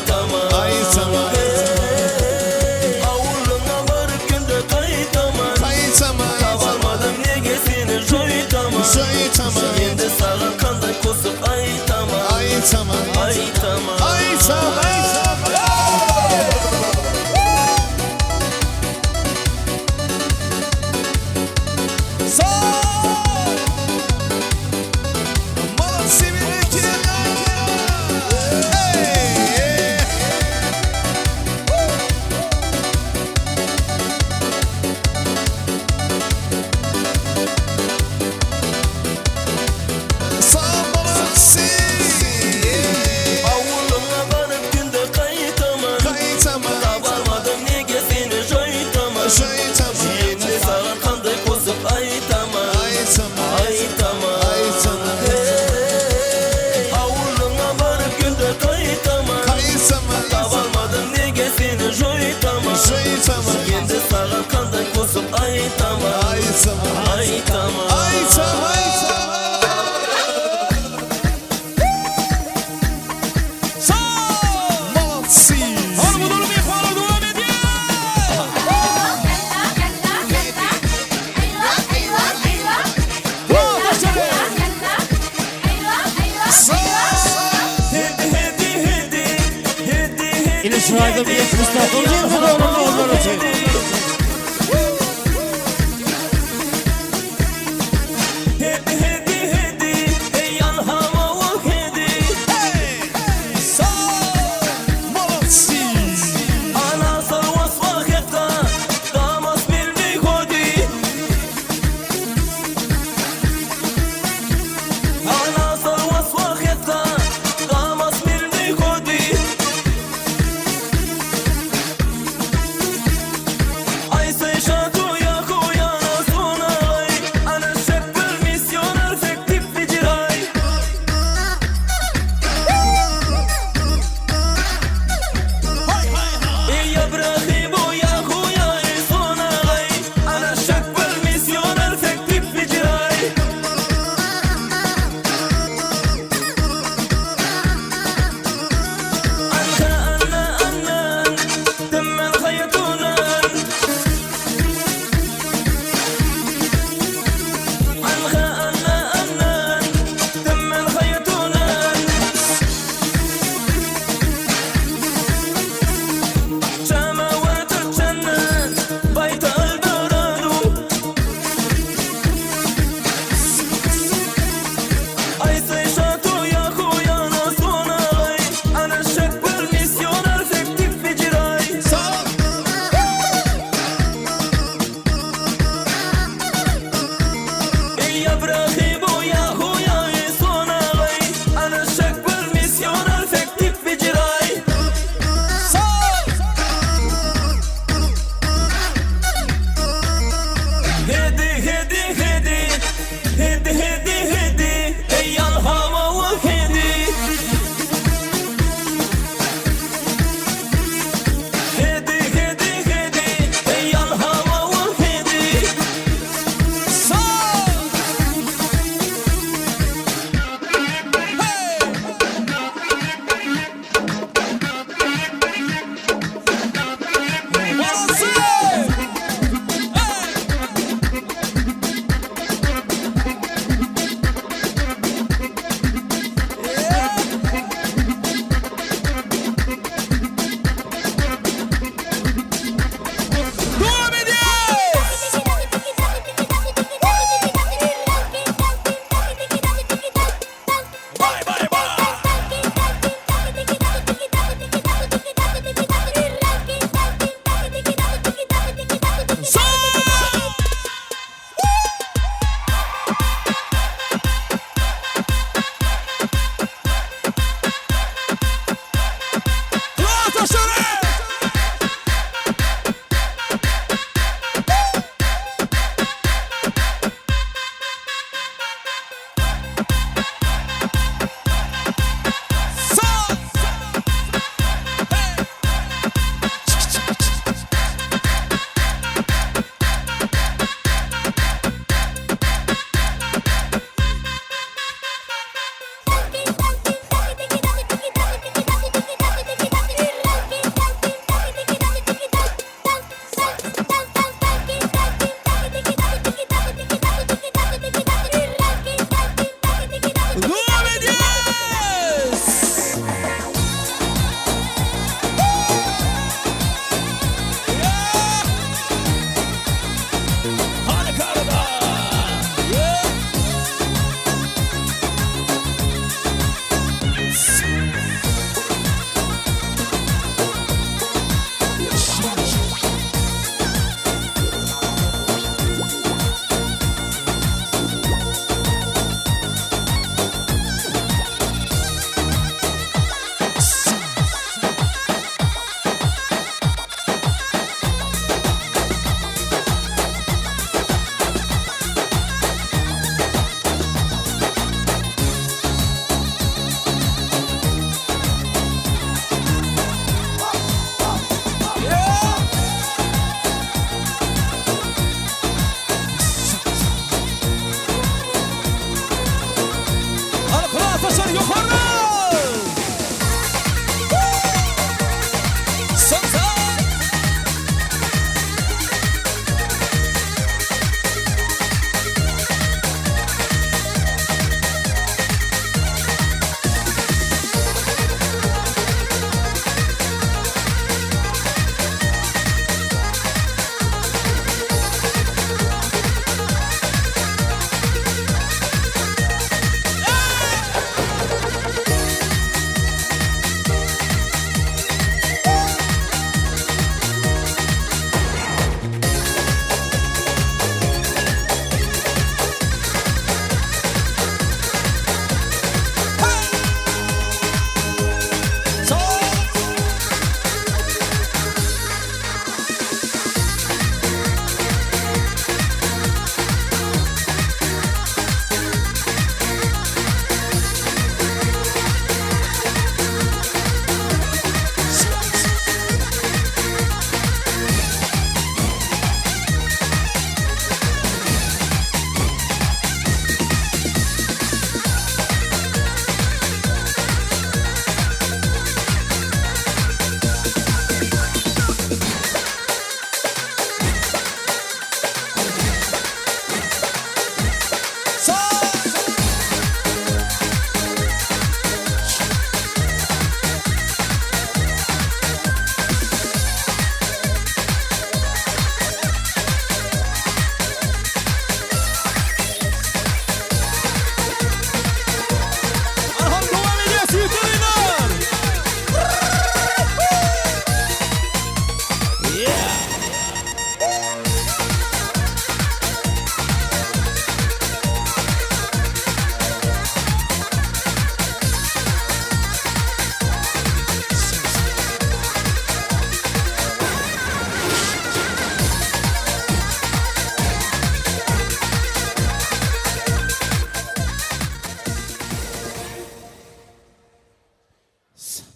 avuluna varıp günde kayıtaman. Tabarmadım nege seni joytaman. Yetle sağın kandı kusup ay tamam, ay tamam. Avuluna varıp günde kayıtaman. Tabarmadım nege seni joytaman. Yetle sağın kandı kusup ay tamam, ay tamam. Hey, avuluna varıp günde kayıtaman. Tabarmadım nege seni joytaman. Yetle sağın kandı kusup ay tamam, ay tamam. Yine şurada bir yetmişler olacak mı da onlar olacak?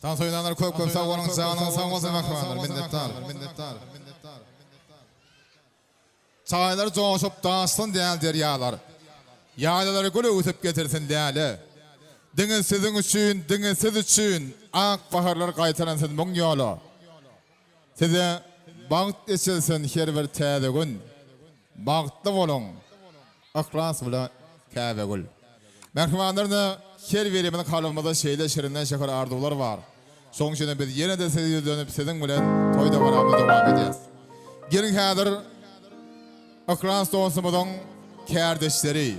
Tan soyunanlar köp sağ olun, sağ olun mehmanlar, minnettar. Çaylar coşup daşsın diýär deryalar. Ýaylalar gülü ötüp getirsin diýäli. Diňe sizin üçin, diňe siz üçin ak baharlar gaýtaran siz muň ýola. Size bagyt eçilsin her bir täze gün. Bagtly bolun. Aklas bilen käbegül. Mehmanlaryna her birimizin kalbymyzda şeýle şirinden şeker arzular bar. Şoň üçin biz ýene de sizi dönüp sizin bilen toýda baramy dowam edýäs. Gelin häzir Aklas dostumyzyň kardeşleri.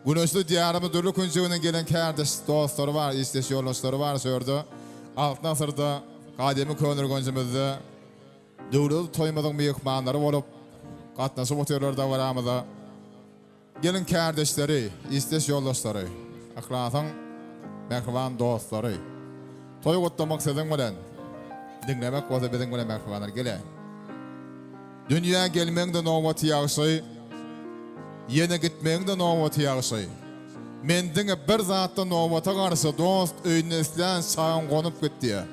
Güneşli diyarımız dörlü küncüğünden gelen kardeş dostları var, isteş yoldaşları var sördü. Altın asırda kademi könür güncümüzde dövlü toymadığın mehmanları olup katnaşıp otuyorlar da varamıza. Gelin kardeşleri, isteş yoldaşları, aklasın mehman dostları. Toy kutlamak sizin bilen, dinlemek olsa bizim bilen mehmanlar gele. Dünya gelmeğinde novatı yağışı, yine gitmeğinde novatı yağışı. Mendine bir zatta novata karşı dost öyünü isleyen şayan konup gitti.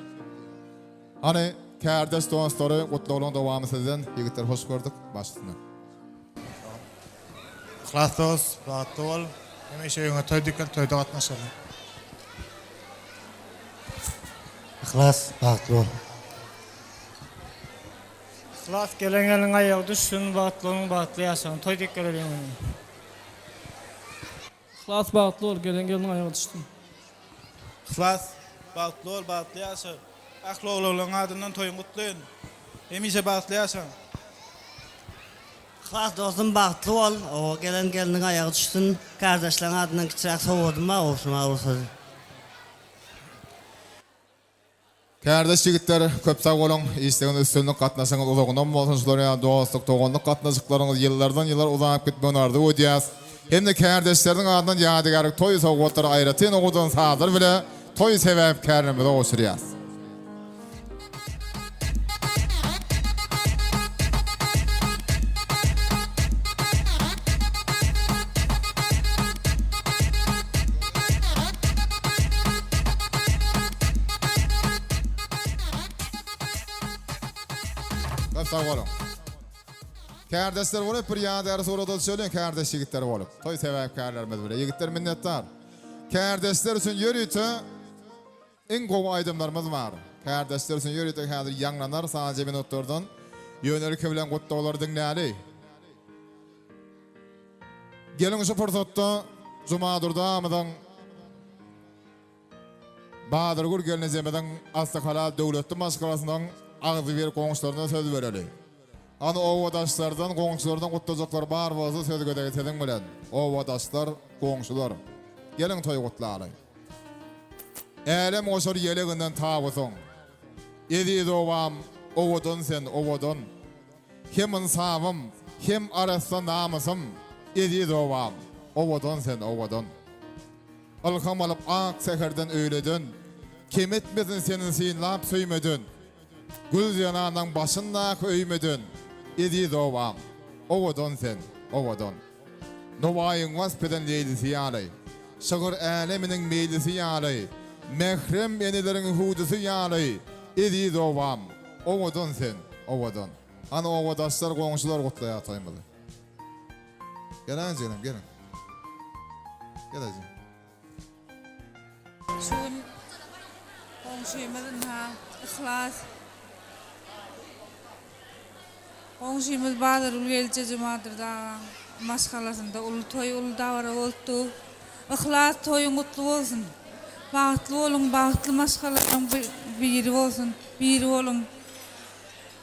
Hani kardeş dostları kutlu olun devamı sizden. Yigitler hoş gördük. Başlasınlar. Ihlas dost, rahatlı ol. Hemeşe yöne toyda katnaşalım. Ihlas, rahatlı ol. Ihlas gelen gelin ayağı düşsün, bağıtlı yaşayın. Toy dikkat edin. Ihlas bağıtlı ol, gelen gelin ayağı düşsün. Ihlas, bağıtlı ol, bağıtlı yaşa. Aklı oğluğun adından toyun kutlayın. Hemeşe bağıtlı yaşa. Ihlas dostum bağıtlı ol, o gelen gelin ayağı düşsün. Kardeşlerin adından küçük soğudum ma, olsun olsa. Kardeş yigitler köp sağ olun. İsteğin üstünlük katnaşınız uzağından bolsun şular dostluk toğunluk katnaşıklarınız yıllardan yıllar uzanıp gitmeyin ardı ödeyäs. Hem de kardeşlerinin adından ýadygarlyk toy sowgatlar aýratyn ogudan sadır bile toy sebäpkärlerimize oşurýas. Sağ olun. Kardeşler olup bir ýa-da sorada söyleyin kardeş yigitler olup. Toy sebäpkärlerimiz bile. Yigitler minnettar. Kardeşler üçün ýörüýte en gowy aýdymlarymyz var. Kardeşler üçün ýörüýte häzir ýanglanar sadece minutlardan ýönelik bilen gutdaglar diňläli. Gelin şu pursatda Jumadurda amydan Badyrgul gelinizemeden Astakala döwletli maşgalasyndan ağzı ver goňçylaryna söz bereli. Ana owadaşlardan goňçylardan gutdajaklar bar bolsa söz gödägetiň bilen. Owadaşlar, goňçylar. Gelin toy gutlaly. Elem oşur ýeleginden tabysyň. Edi dowam, owadan sen owadan. Hem insabym, hem arasda namysym. Edi dowam, owadan sen owadan. Alham alyp ak seherden öýledin. Kim etmedin senin sinlap söýmedin. Gül yanağından başında öymedin. Edi dowam. Owadan sen, owadan. Novaýyň waspeden leýlisi ýaly. Şagyr äleminiň meýlisi ýaly. Mehrem enilerin hudusy ýaly. Edi dowam. Owadan sen, owadan. Ana owadaşlar goňçylar gutlaýar taýmaly. Gelen canım, gelin. Gelin. Şun Komşuymyzın ha, ihlas. Komşuymyz Badyrgul gelçe Jumadyrda maşgalasynda ulu toy ulu dawara boldy. Ihlas toyuň gutly bolsun. Bagtly bolun, bagtly maşgalaryň biri bolsun, biri bolun.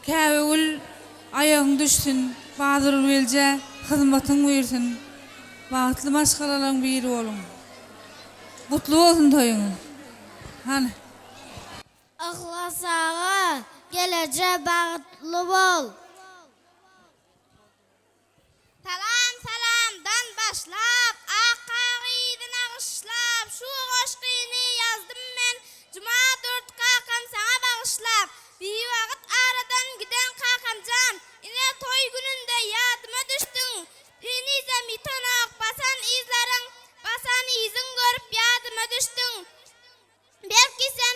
Käbegül aýagyň düşsün, Badyrgul gelçe hyzmatyň bersin. Bagtly maşgalaryň biri bolun. Gutly bolsun toyuň. Hani Ihlas ağa, gelece bagtly bol. Salamdan başlap, aqagyny agyşlap, şu goşgyny yazdım men, Juma 4 kakam sana bagyşlap. Bir wagt aradan giden kakamjan, ine toy gününde ýadyma düşdüň. Enize mitonak basan izlaryň, basan izin görüp ýadyma düşdüň. Belki sen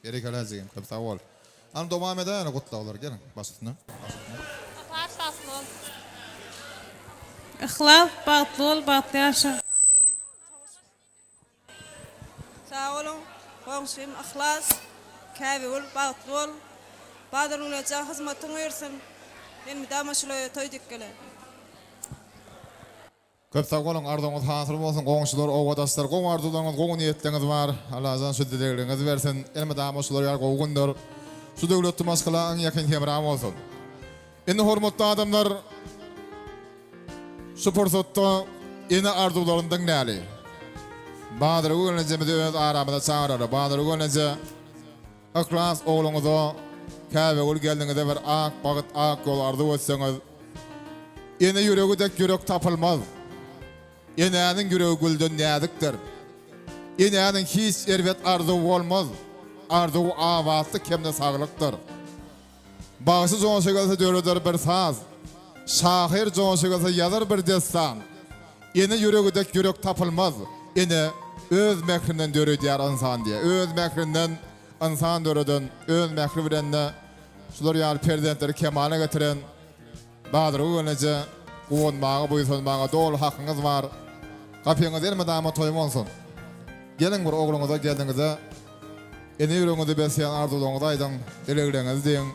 Erekalazigim, köp sağ ol. An dowam edeýän gutlaýlar, gelin başyna. Ihlas bagtly ol. Ihlas bagtly ol, bagtly ýaşa. Sağ olun, komşum ihlas, käbi ol, bagtly ol. Badarına ja hyzmatyň bersin. Men damaşylaýa toý dikkele. Köp sağ olun, ardyňyz hasır bolsun, goňşular, owadaşlar, goň arzularyňyz, goň niýetleriniz bar. Allah azan şu dileglerinizi bersin. Elme damaşylar ýar goňgundyr. Şu döwletli maskalaň ýakyn temram bolsun. Indi hormatly adamlar, şu pursatda ene arzularyny näli. Badyr öňünde öz aramyda çağırar. Badyr öňünde aklas ogluňyza käbe ol geldiňizde bir ak bagyt ak yol ardy bolsaňyz, ene ýüregidek ýürek tapylmaz. Enenin ýüregi gülden nädikdir. Enenin hiç erwet ardy bolmaz. Ardy awatly kemde saglykdyr. Bagsy joňşygalsa döredir bir saz. Şahir joňşygalsa ýazar bir destan. Ene ýüregidek ýürek tapylmaz. Ene öz mekrinden döredýär insan diye. Öz mekrinden insan döreden, öz mekri bilenle şular ýaly prezidentleri kemale getiren Badyr öňünde goňmagy boýsunmagy dol hakyňyz bar. Gapyňyz elme dama toýmansyň. Gelin bir ogluňyza geldiňizde ene ýüregiňizde besýän arzularyňyzy aýdyň, dileglerinizi diýin.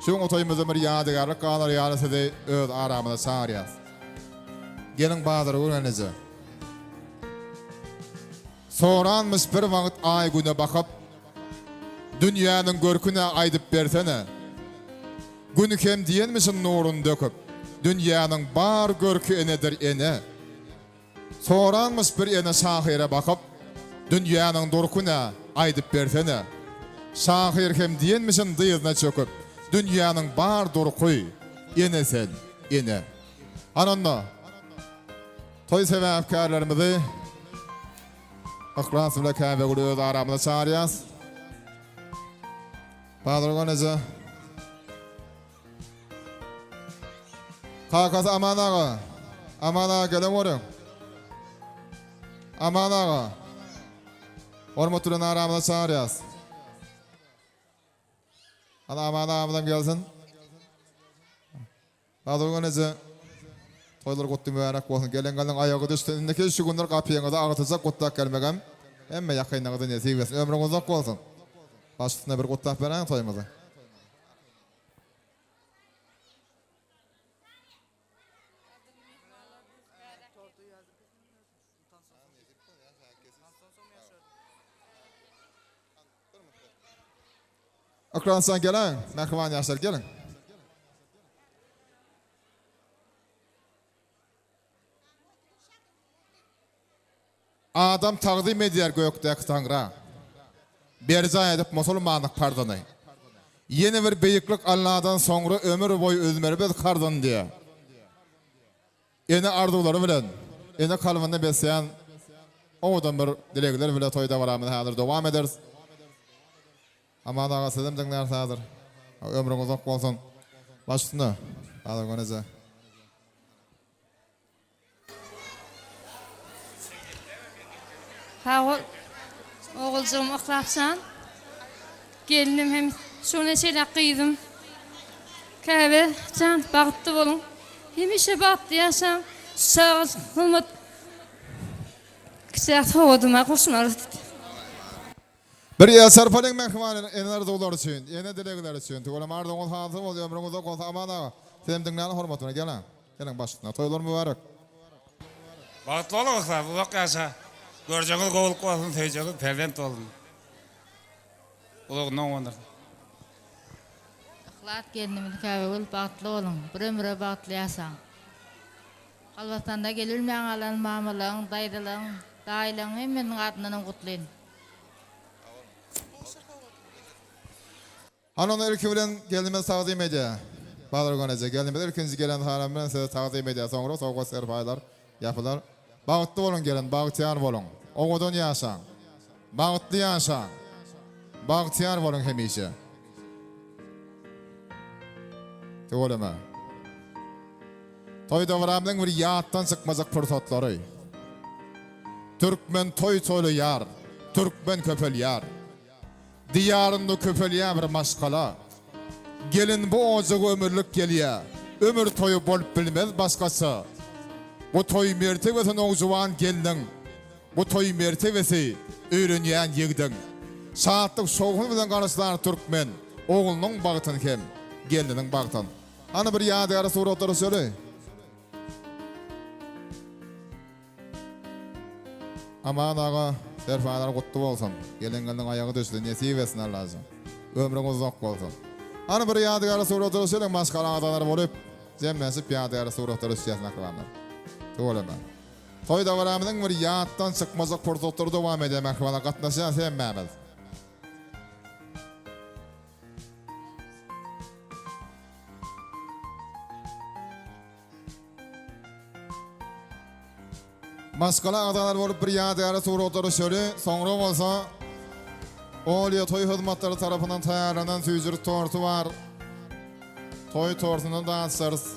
Şoň toýmyza bir ýadygarlyk galar ýaly öz aramyda çağırýas. Gelin Badyr öňünde. Soranmış bir wagt ay güne bakıp dünýäniň görküne aýdyp bersene. Günü kem diýenmisin nuruny döküp, dünýäniň bar görkü enedir ene. Soranmış bir ene şahire bakıp, dünýäniň durkuna aýdyp bersene. Şahir kem diýenmisin dyýyna çöküp, dünýäniň bar durkuy ene sen, ene. Ananna, toy sebäpkärlerimizi aklas bilen käbe öz aramyda çağırýas. Badyr öňünde Kakası Aman ağa. Aman ağa gelen oğlum. Aman ağa. Hormatlyň aramyda çağırýas. Ana Aman ağamdan gelsin. Badyr öňünde toýlar gutdy mübarek bolsun. Gelen aýagy düşdüňde şu günler gapyňyza agtyjak gutdak gelmegem. Emme ýakynlygyda nesip bersin. Ömrüň uzak bolsun. Başyna bir gutdak beren toýmaza. Akransan gelen, mehriban ýaşlar gelin. Adam taqdim edýär gökdäki Taňra. Berja edip musulmanlyk pardany. Ýene bir beýiklik Allahdan soňra ömür boýu özmeribez kardan diýe. Ene arzulary bilen, ene kalbyny besýän oňdan bir dilegler bilen toýda baramyz häzir dowam ederiz. Aman ağa sizem diňler häzir. Ömrüň uzak bolsun. Başyna, Badyr öňünde. Hawa oğulcum akrapsan gelinim hem şuna şeyle kıydım käbe can bagtly bolun hemişe bagtly ýaşaň sağ hymmat kişi howadyma goşmaly. Bir ýasar paling mehmanyň ener dowlar üçin, ene dilegler üçin, töwelim ardyňyz hazır bol, ömrüň uzak bolsun. Aman ağa, senem diňläni hormatyna gelen. Gelen başyna, toýlar mübarek. Bagtly bolun, uzak ýaşa. Görjeňiz gowulyp bolsun, teýjeňiz prezident boldum. Ulugyndan wonder. Ihlat gelinimi käbe bol bagtly bolun, bir ömre bagtly ýaşaň. Allah'tan gelilmeyen alan mamalan, daydalan, daylan hemen adından kutlayın. Hanon erki bilen gelime taqdim edýär. Badyr öňünde gelime erkinji gelen haram bilen size taqdim edýär. Soňra sowga serpaýlar ýapylar. Bagtly bolun gelen, bagtyar bolun. Oňadan ýaşaň. Bagtly ýaşaň. Bagtyar bolun hemişe. Töweleme. Toy dowramyň bir ýatdan çykmazak pursatlary. Türkmen toy toýly ýar, türkmen köpel ýar. diyarında köpeliye bir maskala. Gelin bu ozak ömürlük geliye. Ömür toyu bolup bilmez başkası. Bu toy mertebesini oğzuvan geldin. Bu toy mertebesi öğrenyen yigdin. Saatlık soğun bilen karışlar Türkmen. Oğlunun bağıtın hem, gelinin bağıtın. Hani bir yadigarı suratları söyle. Aman ağa, serfaneler kutlu olsun. Gelinin ayağı düştü, nesip etsin lazım. Ömrün uzak olsun. Hani bir yadigarı suratları söyle, maskala adalar olup, zemlensip yadigarı suratları süyesine kılanlar. Söyleme. Toy davaramının bir yağıttan çıkmazlık portotları devam edemek bana katlaşan sevmemiz. Maskala adalar olup bir yadigarı suratları söyle, sonra olsa Oliya toy hizmetleri tarafından tayarlanan tüycürük tortu var. Toy tortunun danslarız.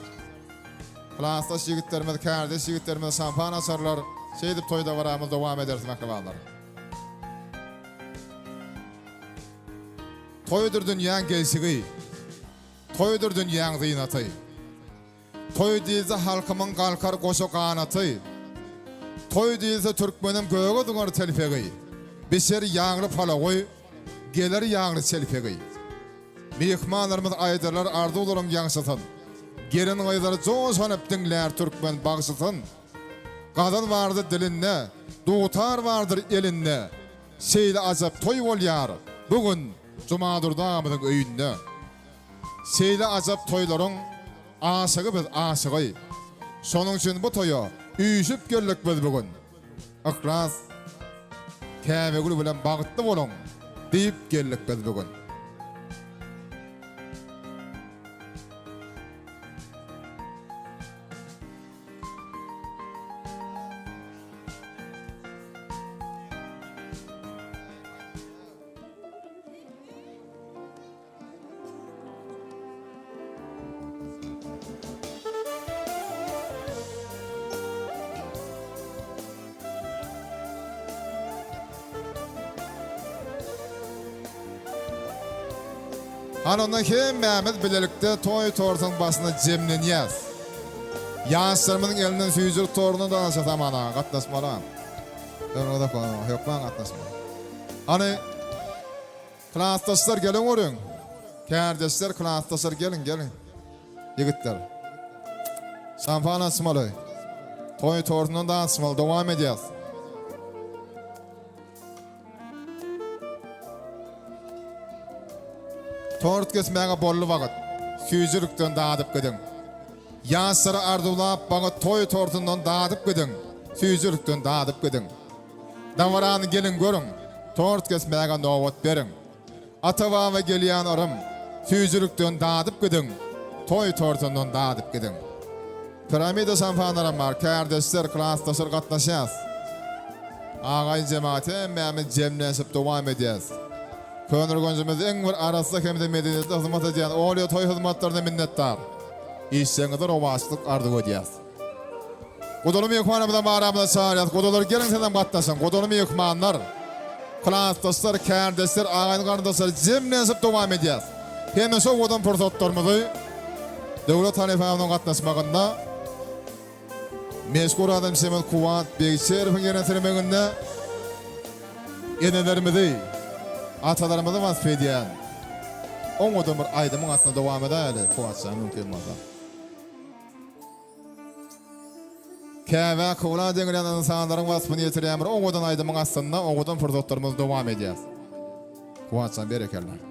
Klasdaş yigitlerimiz, kardeş yigitlerimiz şampan asarlar. Şeydip toyda varamız devam ederiz mekavalar. Toydur dünyanın gelşigi. Toydur dünyanın zinatı. Toy değilse halkımın kalkar koşu kanatı. Toy değilse Türkmenin göğü dünür telfeği. Beşer yağlı palagoy, gelir yağlı telfeği. Mihmanlarımız aydarlar ardularım yansıtın. Gerin aydarı çoğu sanıp dinler Türkmen bağışıtın. Kadın vardır dilinde, doğutar vardır elinde. Şeyle azap toy ol yar, bugün Cumadır dağımızın öyünde. Şeyle azap toyların aşığı biz aşığı. Sonun için bu toyu üyüşüp görlük biz bugün. İklas, Käbe gülü bilen bağıtlı olun, deyip gellik biz bugün. Anondan hem Mehmet bilelikte toy tortun basına cemleniyaz. Yanslarımın elinden süyücülük torunu da nasıl tamana, katlaşmalar. Ben da konu, yok lan katlaşma. Hani, klasdaşlar gelin orun. Kardeşler, klasdaşlar gelin. Yigitler. Şampan asmalı. Toy tortunun da asmalı, devam edeceğiz. Tort kesmeye bollu vakit. Süyücülükten dağıdıp gidin. Yansları ardulap bana toy tortundan dağıdıp gidin. Süyücülükten dağıdıp gidin. Davaranı gelin görün. Tort kesmeye novat verin. Atava ve geliyan arım. Süyücülükten dağıdıp gidin. Toy tortundan dağıdıp gidin. Piramida şampanlarım var. Kardeşler, klasdaşlar katlaşacağız. Ağay cemaati emmemiz cemlensip devam edeceğiz. Könür göncümüz en bir araslık hem de medeniyette hizmet ediyen Oliya toy hizmetlerine minnettar. İşçenidir o başlık ardı ödeyez. Kudolum yıkmanımızdan bağıramıza çağırıyaz. Kudolar gelin senden katlasın. Kudolum yıkmanlar, klasdaşlar, kardeşler, ağayın kardeşler cemlensip devam edeceğiz. Hem de şu kodun fırsatlarımızı devlet halifamının katlaşmakında meşgul adam Semen Kuvat Bekçerif'in yönetilmeginde enelerimizi, atalarımızı vasfediyen o kodun bir aydımın aslında devam eder. Kuvatça mümkün olmazsa. Käve kıvla denilen insanların vasfını yetiren bir o kodun aydımın aslında o kodun fırsatlarımız devam edeceğiz. Kuvatça berekeller.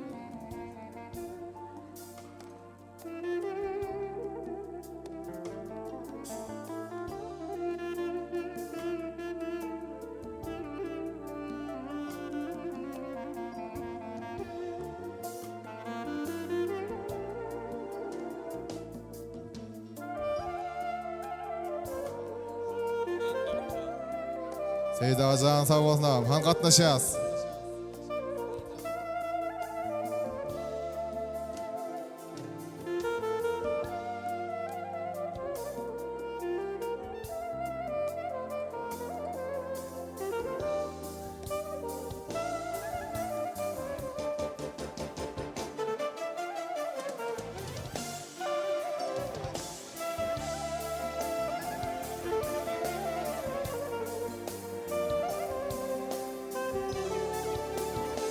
Seyda Azan sağ olsun ağam. Han katlaşacağız.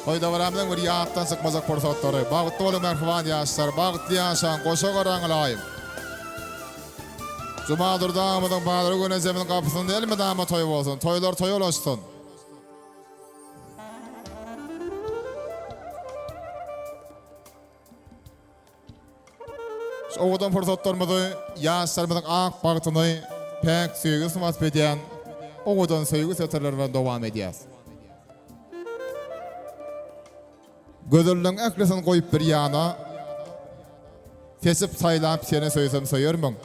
Toyda varamdan bir yağıttan sıkmazak pursatları. Bağıtlı olun merhaban yaşlar. Bağıtlı yaşan koşa karan layım. Cumadır dağımıdın bağları günezemin kapısında değil mi dağıma toy olsun? Toylar toy ulaşsın. Oğudan pursatlarımızı yaşlarımızın ak bağıtını pek söygü sımas bediyen oğudan söygü seterlerine devam edeceğiz. Gözülün eklesin koyup bir yana kesip saylanıp seni söysem söyürmün.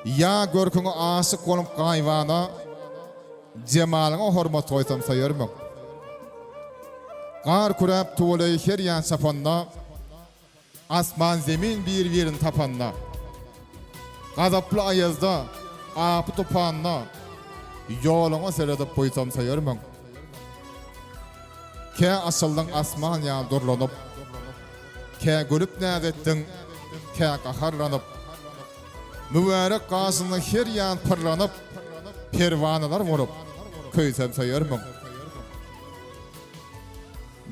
Ya görkünü aşık olup kayvana cemalına hormat koysam söyürmün. Kar kurap tuğlayı her yan sapanna asman zemin bir tapanna. Gazaplı ayazda apı tupanna yoluna seyredip koysam söyürmün. Ke asıldan asman ya durlanıp, ke gülüp nədettin, ke qaharlanıp, mübarek qasını her yan pırlanıp, pervanalar vurup, köysem sayırmın.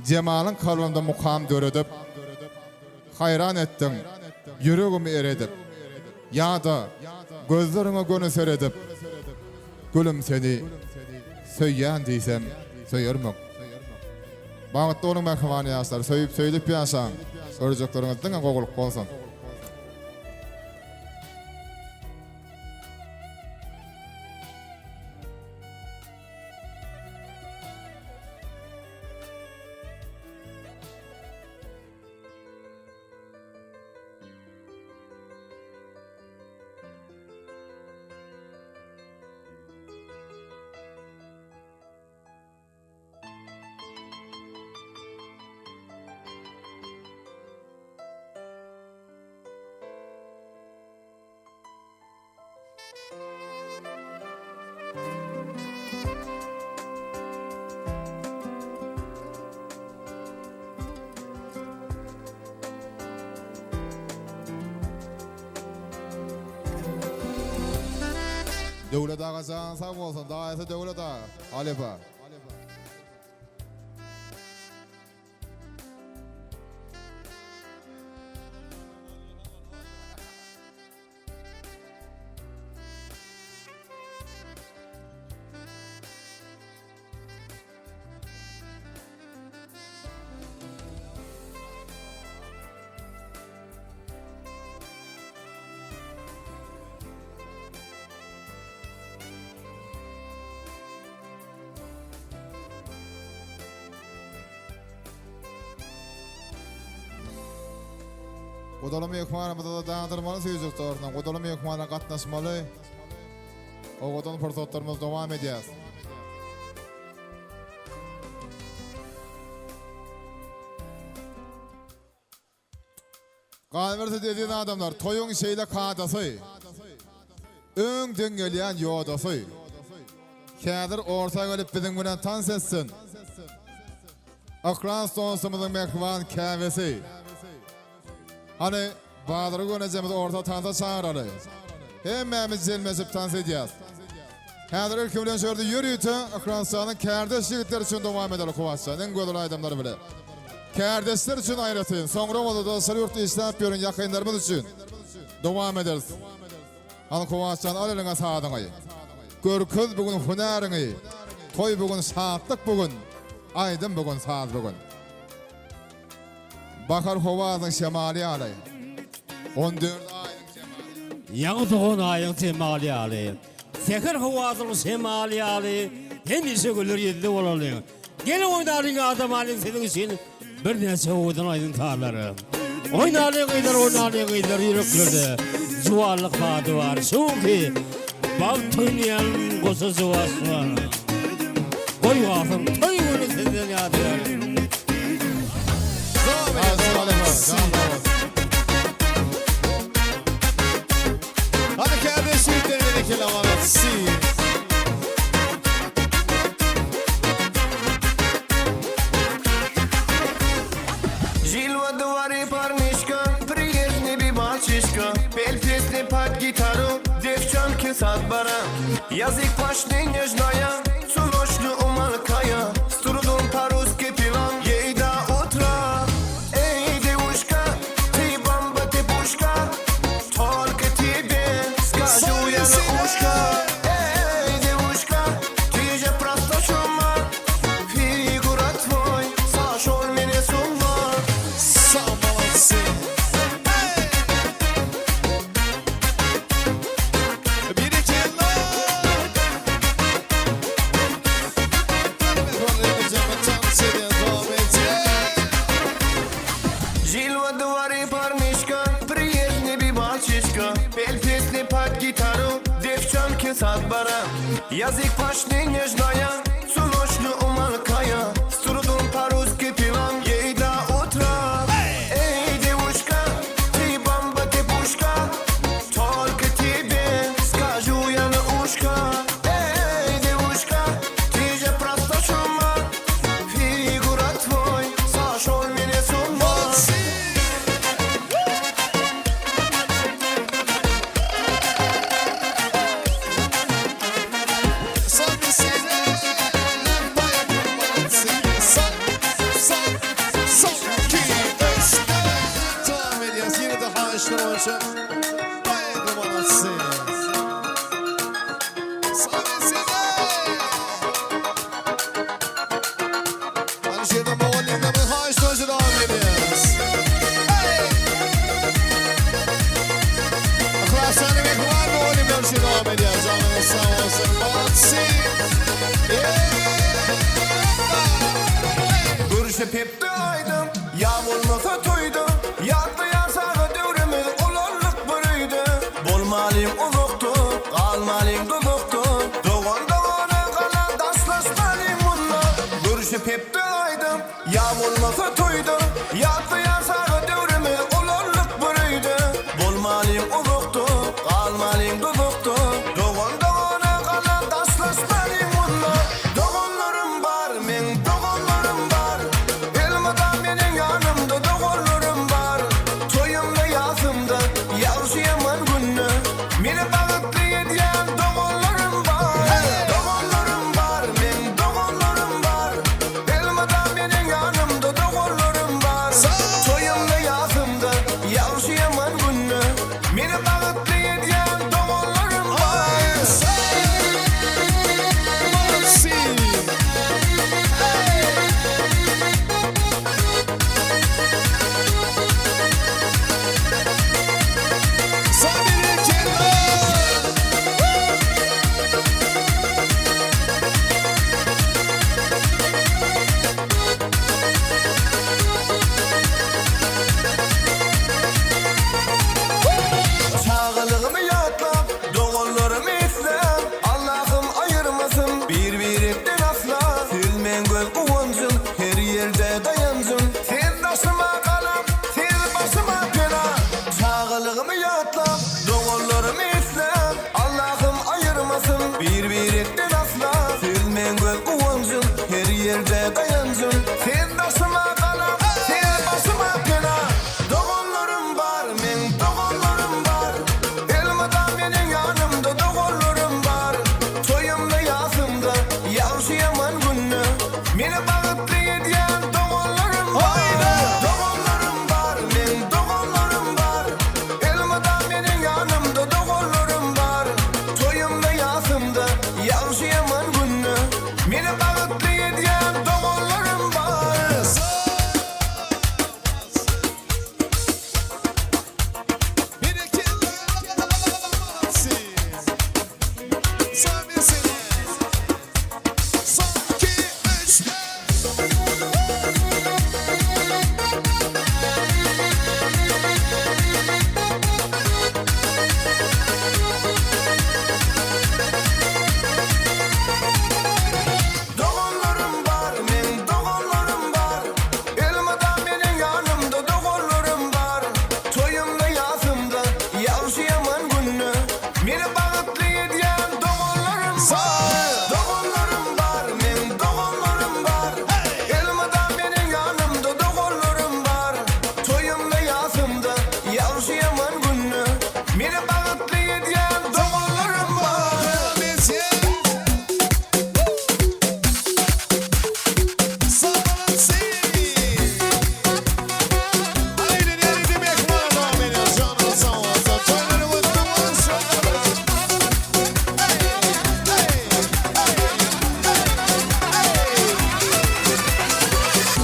Cemalın kalbimde mukam döredip, hayran ettin, yüreğimi eredip, ya da gözlerine gönü seredip, gülüm seni söyleyen diysem sayırmın. Bağıtlı olun merhamanı yaşlar, söyleyip yaşan, öreceklerimizden qoğulup olsun. Devlet ağasan sağ olsun, daha ise devlet ağa, Halifa. Kodalım yekmanımızda da dağıtırmalı sözcük doğrusundan. Kodalım yekmanına katlaşmalı. O kodan fırsatlarımız devam edeceğiz. Kalverse dediğin adamlar toyun şeyle kadası. Ön dengeleyen yodası. Kadir orta gelip bizim bilen tan setsin. Akran sonsumuzun mekvan kahvesi. Hani Bağdır'ı göneceğimiz orta tansa çağıralı. Hemmemiz gelmesip tansa edeceğiz. Kadir ülkümden şöyle yürüyütü, Akranstan'ın kardeş yigitler için devam edelim kuvaçça. En güzel adamları bile. Kardeşler için ayrıtın. Sonra oldu sarı yurtta işlem yapıyorum yakınlarımız için. Devam ederiz. Hani kuvaçça'nın aleline sağdın ayı. Görküz bugün hünerini. Toy bugün saatlik bugün. Aydın bugün saat bugün. Bakar hovazın şemali alayı. 14 ayın şemali. Yağı doğun ayın şemali alayı. Sekir hovazın şemali alayı. Hem işe gülür yedide olalım. Gene oynarın adam alayın senin için. Bir nese oğudun aydın tarları. Oynarın kıydır yüreklerde. Zuvarlık vadı var. Çünkü bak toynayan kosu zuvası var. Koy vasım toy günü sizden yadılar. Hadi kardeşim demedik ki lavamet si. Жил во дворе парнишка, приезжий би мальчишка, пел песни под гитару, девчонки со двора. Язык почти нежная, сулошный умалкая, с трудом по-русски пила. ki sad bara Jazyk paszny nieżnaja Cunośny umalkaja Strudun paruski pilan Jejda utra Ej девушка Ты бомба, ты пушка Только тебе скажу я на ушко Эй девушка Ты же просто чума Фигура твой Сошел меня с ума Görüşüp hep de aydım Yağmurmasa toydu Yaktı yarsağı devremiz Olarlık bürüydü Bolmalıyım uzuktu Kalmalıyım duduktu Doğan doğana kalan Daslaşmalıyım bununla Görüşüp hep de aydım Yağmurmasa toydu Yaktı yarsağı devremiz Olarlık bürüydü Bolmalıyım uzuktu Kalmalıyım duduktu Doğan doğana kalan Daslaşmalıyım bununla Doğanlarım var Men doğanlarım var Elmadan benim yanımda doğanlarım var Toyumda yazımda Yavşayaman günü Beni bağıtlı ediyen doğanlarım var Doğanlarım var Men doğanlarım var Elmadan benim yanımda doğanlarım var Toyumda yazımda Yavşayaman günü Beni bağıtlı ediyen doğanlarım var Çağılığımı yatlap, doğullarımı islem Allah'ım ayırmasın birbirinden asla Silmen göz kuvancın, her yerde dayancın Sen başıma kalam, sen başıma pena Çağılığımı yatlap, doğullarımı islem Allah'ım ayırmasın birbirinden asla Silmen göz kuvancın, her yerde dayancın Sen başıma kalam, sen başıma pena Doğullarım var, men doğullarım var Elmadan benim yanımda doğullarım var Toyumda yazımda Yavşayaman günü Beni bağıtlı ediyen doğullarım var Doğullarım var, men doğullarım var Elmadan benim yanımda doğullarım var Toyumda yazımda Yavşayaman günü Beni bağıtlı ediyen doğullarım var Doğullarım var, men doğullarım var Elmadan benim yanımda doğullarım var Toyumda yazımda Yavşayaman günü Beni bağıtlı ediyen doğullarım var Doğullarım var, men doğullarım var Elmadan benim yanımda doğullarım var Toyumda yazımda Yavşayaman günü Beni bağıtlı ediyen doğullarım var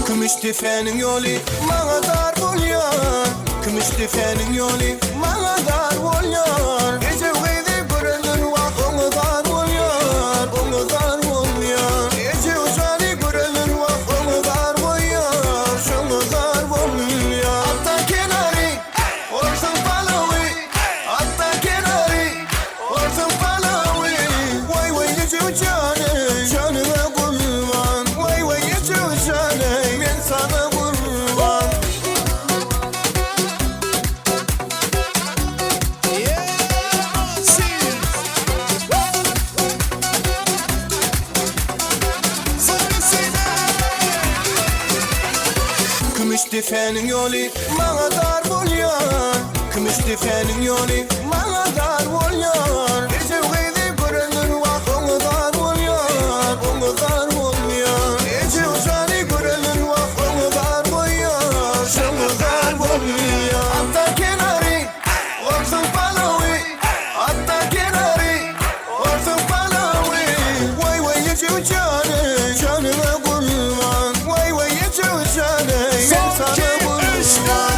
Kümüş tefenin yolu bana dar bolyan Kümüş tefenin yolu bana dar bolyan Gece uydu görünün vakını dar bolyan Onu dar bolyan Gece uzanı görünün vakını dar bolyan Şunu dar bolyan Altta kenarı olsun palavi Altta kenarı olsun palavi tefenin yolu bana dar bolyan Kümüş tefenin yolu bana dar bolyan Gece gıydı görenler var onu dar bolyan Onu dar bolyan Gece uzanı görenler var onu dar bolyan Şunu dar bolyan Hatta kenarı orsun palavi Hatta kenarı orsun palavi Vay vay geçiyor canı canıma kurban Vay vay geçiyor canı ben sana kurban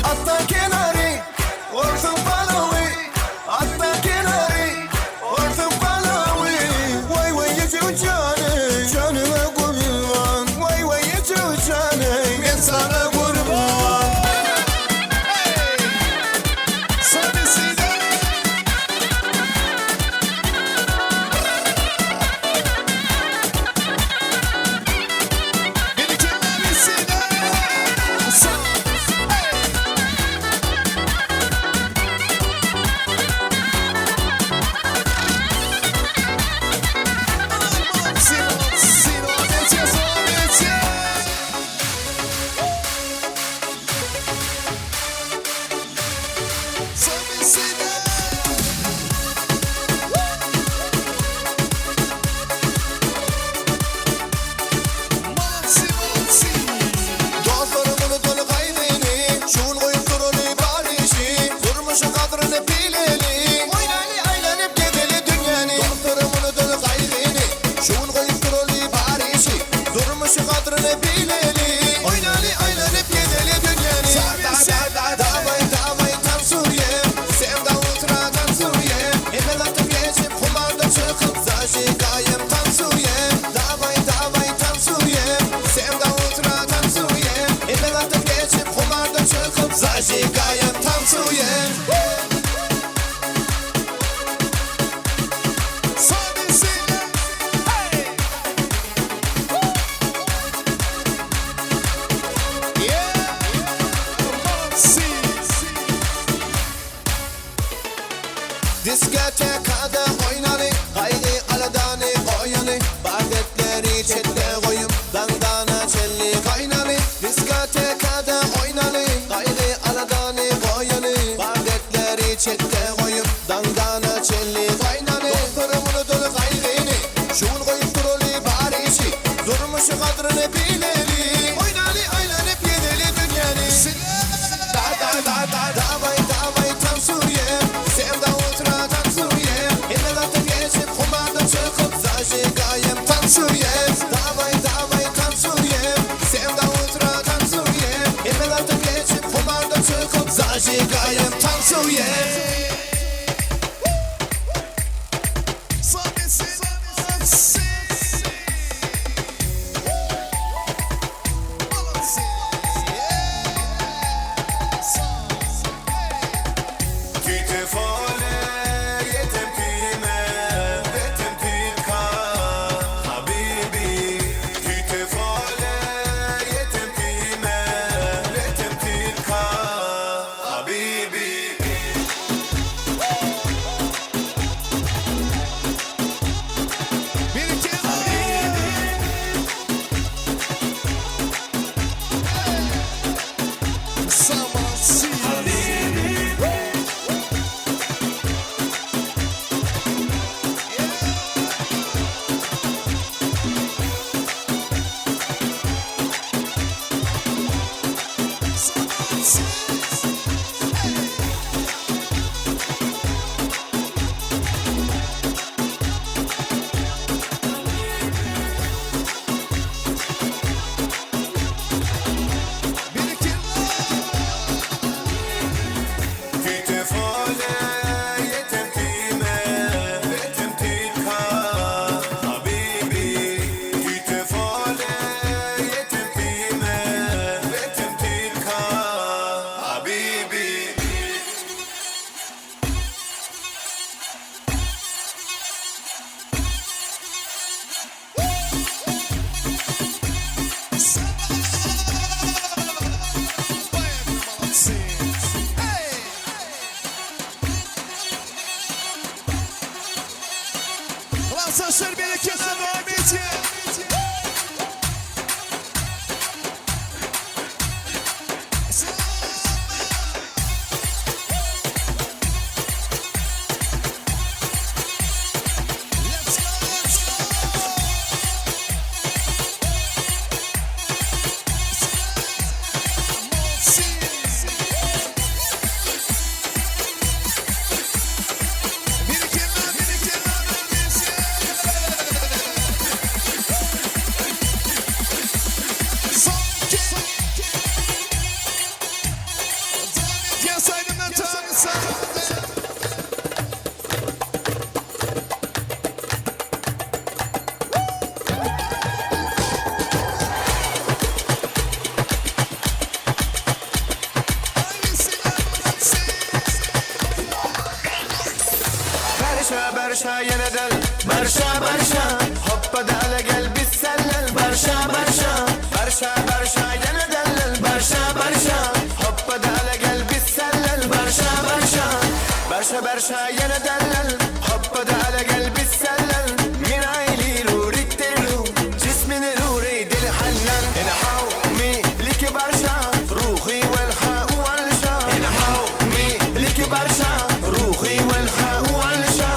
Hatta kenarı orsun palavi Hatta kenarı orsun palavi Vay vay geçiyor canı canıma kurban Vay vay geçiyor canı ben sana kurban Dostlarımın dolu kaydını Şun koyup durulu barişi Durmuşun kadrını bileli Oynaylı aylanıp gedeli dünyanı Dostlarımın dolu kaydını Şun koyup durulu barişi Durmuşun kadrını bileli Oynaylı aylanıp gedeli dünyanı Davay davay tam Suriyem Sevda ultra tam Suriyem Emel atıp geçip kumarda çıkıp Zaşi gayem tam Suriyem Davay davay tam Suriyem Sevda ultra tam Suriyem Emel atıp geçip kumarda çıkıp Zaşi gayem tam Suriyem Diskotekada oynanı Haydi aladanı koyanı Bardetleri çette koyup Dandana çelli kaynanı Diskotekada oynanı Haydi aladanı koyanı Bardetleri çette koyup Dandana çelli kaynanı Doktorumun dolu kaygını Şun koyup durulu barişi Durmuşu kadrını bileli Oynanı aylanıp yedeli dünyanı Davay davay tam Suriyem Sevda ultra tam Suriyem Emel atıp geçip kumarda çıkıp Zaşi gayem tam Suriyem Davay davay tam Suriyem Sevda ultra tam Suriyem Saçlar beni kenar devam edin. برشا يندل برشا برشا hoppa dale gel biz sellel برشا برشا برشا برشا يندل برشا برشا hoppa dale gel biz sellel برشا برشا برشا برشا يندل hoppa dale gel biz sellel من عيلي روريك تلو جسمي روري دل حنان انا حومي لك برشا روحي والحاء والشا انا حومي لك برشا روحي والحاء والشا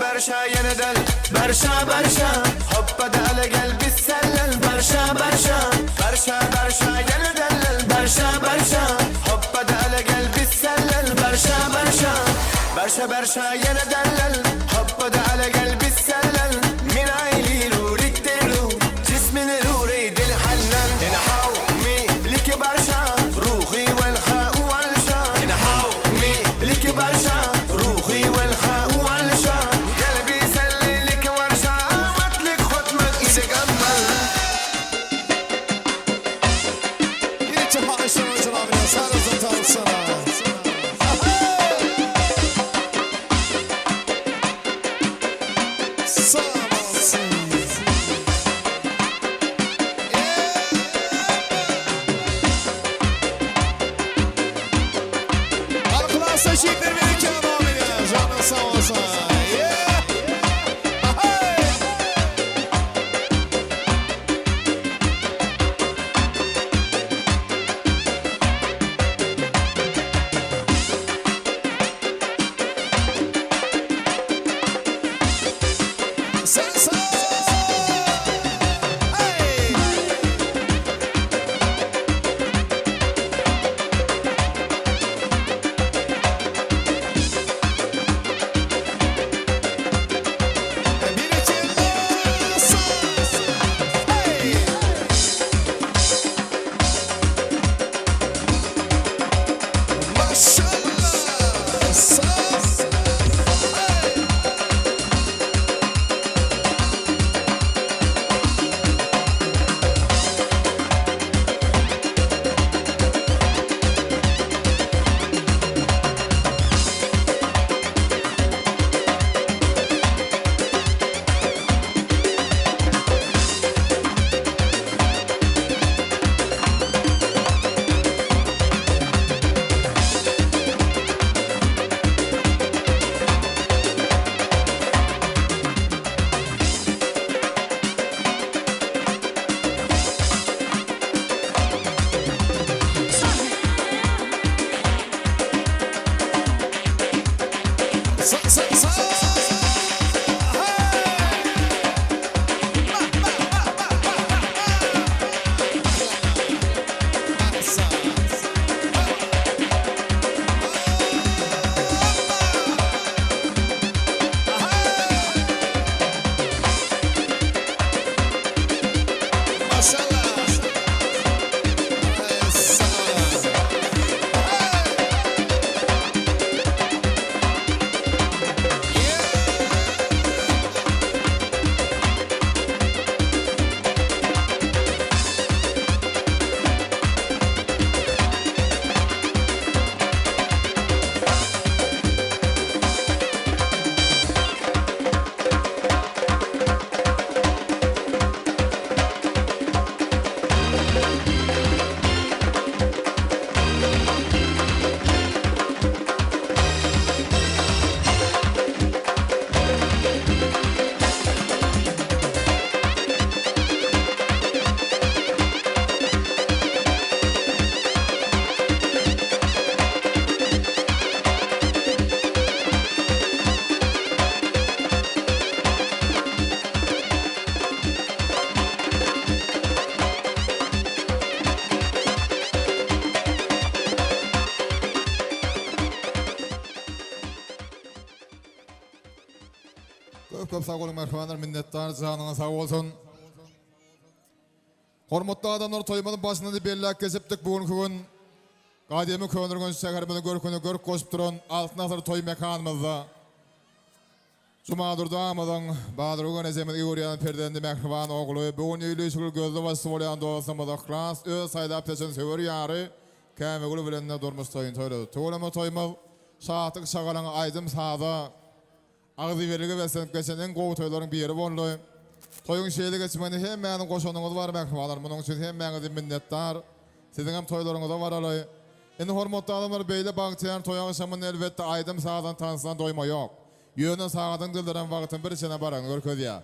برشا يندل برشا برشا hoppa dale gel biz sellel برشا برشا برشا برشا يندل برشا برشا hoppa dale gel biz sellel برشا برشا برشا برشا يندل hoppa dale gel biz sellel من عيلي روريك تلو جسمي روري دل حنان انا حومي لك برشا روحي والحاء والشا انا حومي لك برشا روحي والحاء والشا Sen Köp sağ olun merhabalar, minnettar, canına sağ olsun. Hormatly adamlar, toýmanyň başynda belläp kesipdik bugünkü gün. Gademy könürgün şäherimizi görküni görüp goşup duran altyn asar toý mekanymyzda. Jumadur damadan Badrugan ezemin Igoryan perdendi merhaban ogly. Bugün ýylyşyl gözli başy bolýan dostumyz Aklas öz saýlap teşen söwer ýary. Käme gulu bilen durmuş toýun toýlady. Toýlama toýmal saatlyk şagalaň aýdym saada. Ağzı verigi versen geçenen gowy toýlaryň biri boldy. Toyun şeýle geçmeni hemmäniň goşanyňyz bar merhabalar. Munyň üçin hemmäňize minnettar. Siziň hem toýlaryňyza baralay. Indi hormatly adamlar beýle bagçylar toy agşamyny elbetde aýdym saadan tansan doýma ýok. Ýöne saadan dildiren wagtyň bir içine baran görkezýär.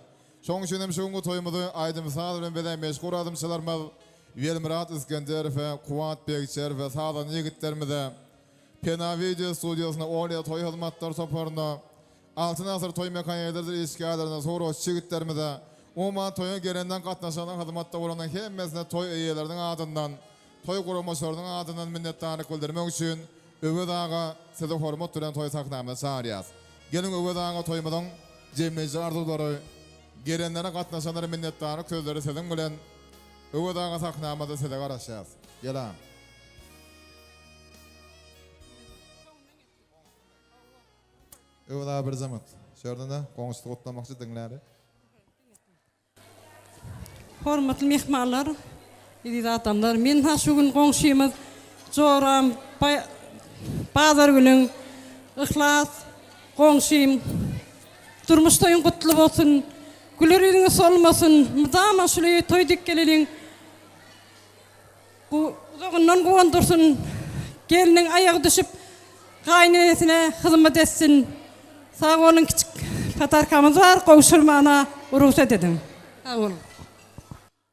Şoň üçin hem şoňky toýmyzy aýdym saat bilen bilen meşgul adamçylarymyz Welmirat Iskenderov we Kuwat Bekçer we saadan ýigitlerimize Pena Video Studiosyna olýa toy hyzmatlar toparynda altın asır toy mekanizmalardır işgälerine sonra çigitlerimize Oman toya gelenden gatnaşan hyzmatda bolan hemmesine toy eýeleriniň adyndan toy guramaşlarynyň adyndan minnetdarlyk bildirmek üçin Öwed aga size hormat bilen toy saknamy çağırýas. Gelin Öwed aga toýmadan jemleýici arzulary gelenlere gatnaşanlara minnetdarlyk sözleri siziň bilen Öwed aga saknamyda size garaşýas. Gelam. Öwed aga bir zaman. Şerdende goňuşdy gotlamakçy diňläri. Hormatly mehmanlar, ýa-da adamlar, men ha şu gün goňşymyz Joram bazar günüň Ihlas goňşym durmuş toýun gutly bolsun, güler ýüzüňiz solmasyn, mydama şuly toý dikkeliň bu uzagyndan gowandursun, geliniň aýagy düşüp gaýnysine hyzmat etsin. Sağ olun, kiçik patarkamız var, goşulmana urusat edin. Sağ olun.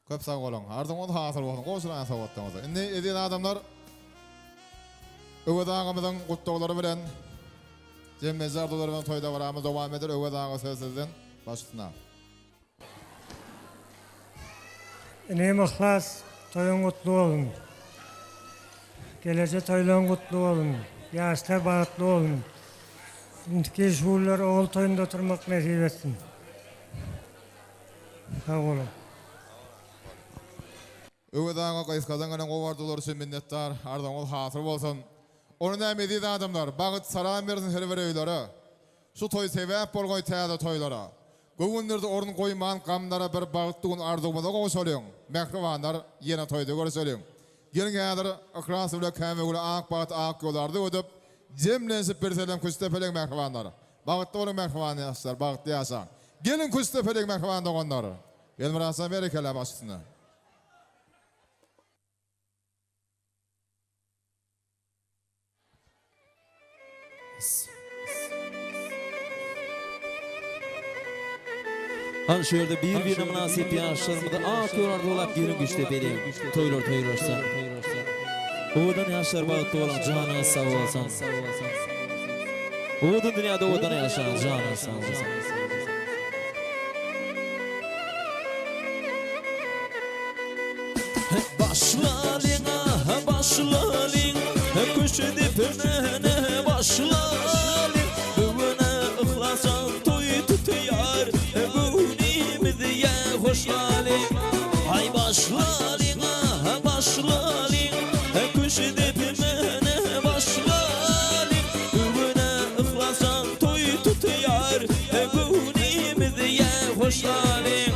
Köp sağ olun. Ardyňyz hasy bolsun. Goşulan sowatdyňyz. Indi edin adamlar Öwed agamyzyň gutlaglary bilen jemleýici arzuwlary bilen toýda baramyz dowam eder. Öwed aga sözsüzden başlyna. Enem Ihlas, toýuň gutly bolsun. Gelece toýlaryň gutly bolsun. Ýaşlar bagtly bolsun. Indiki şuwlar ol toýunda oturmak nasip etsin. Sağ olun. Öwed aga gaýskadan gelen gowardulary üçin minnettar. Ardyňyz hasyr bolsun. Onu näme diýdi adamlar? Bagyt salam bersin her bir öýlere. Şu toy sebäp bolgoý täze toýlara. Göwünlerde orun goýman gamlara bir bagtlygyň arzuwmyza goşalyň. Mehribanlar ýene toýda görüşelim. Gelin gaýdyr Akras bilen käme gule ak bagat ak ýollarda ödüp jemlenip berselam köstepelek mehribanlar. Bagtly bolan mehriban ýaşlar, bagtly ýaşaň. Gelin köstepelek mehriban doganlar. Welmirat berekeler başysyna. Han şu yerde bir münasip ýaşlarymyza ak ýollarda bolap gelin güçde beri toýlar toýlarsa. Odan ýaşlar bagtly bolan janyňyz sag bolsun. Odan dünýäde odan ýaşaýan janyňyz sag bolsun. Başlalyňa başlalyň köşede pemene başlalyň Öwene Ihlasan toy tutýar bugünimize hoşlalyň Ay başlalyňa başlalyň köşede pemene başlalyň Öwene Ihlasan toy tutýar bugünimize hoşlalyň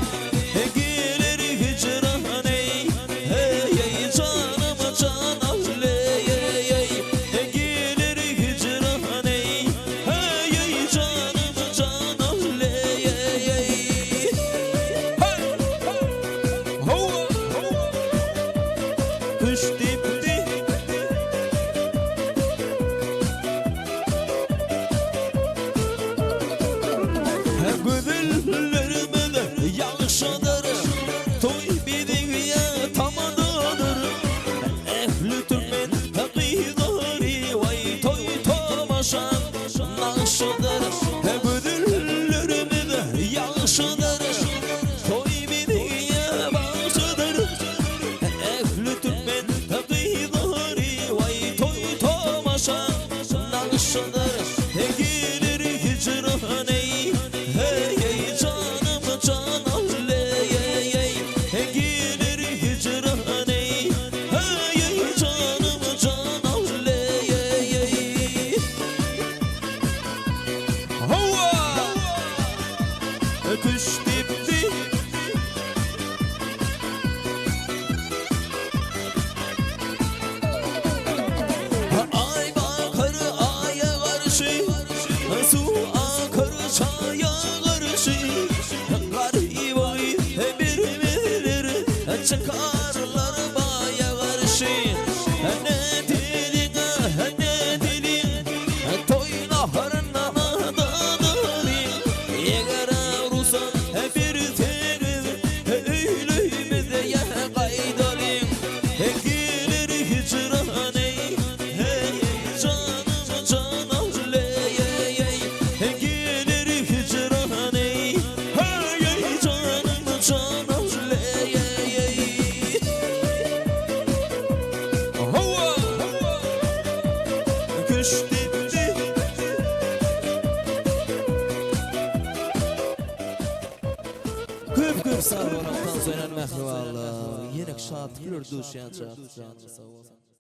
Hey Kış dipti Ay bakar aya karşı Su akar çaya karşı Garip oy bir bilir Çıkarlar baya karşı Ne dilin ne dilin Toyla harına danarım Yegara rusan bir terim Öyleyim de ya kaydalim Gelir hicran ey Canım canım ley Gelir hicran ey Canım canım ley Hova Kış dipti Köp köp sağ olun. Tansoylan mehrivallah. Yenek şat gülür duş yanacak. Canı sağ olsun.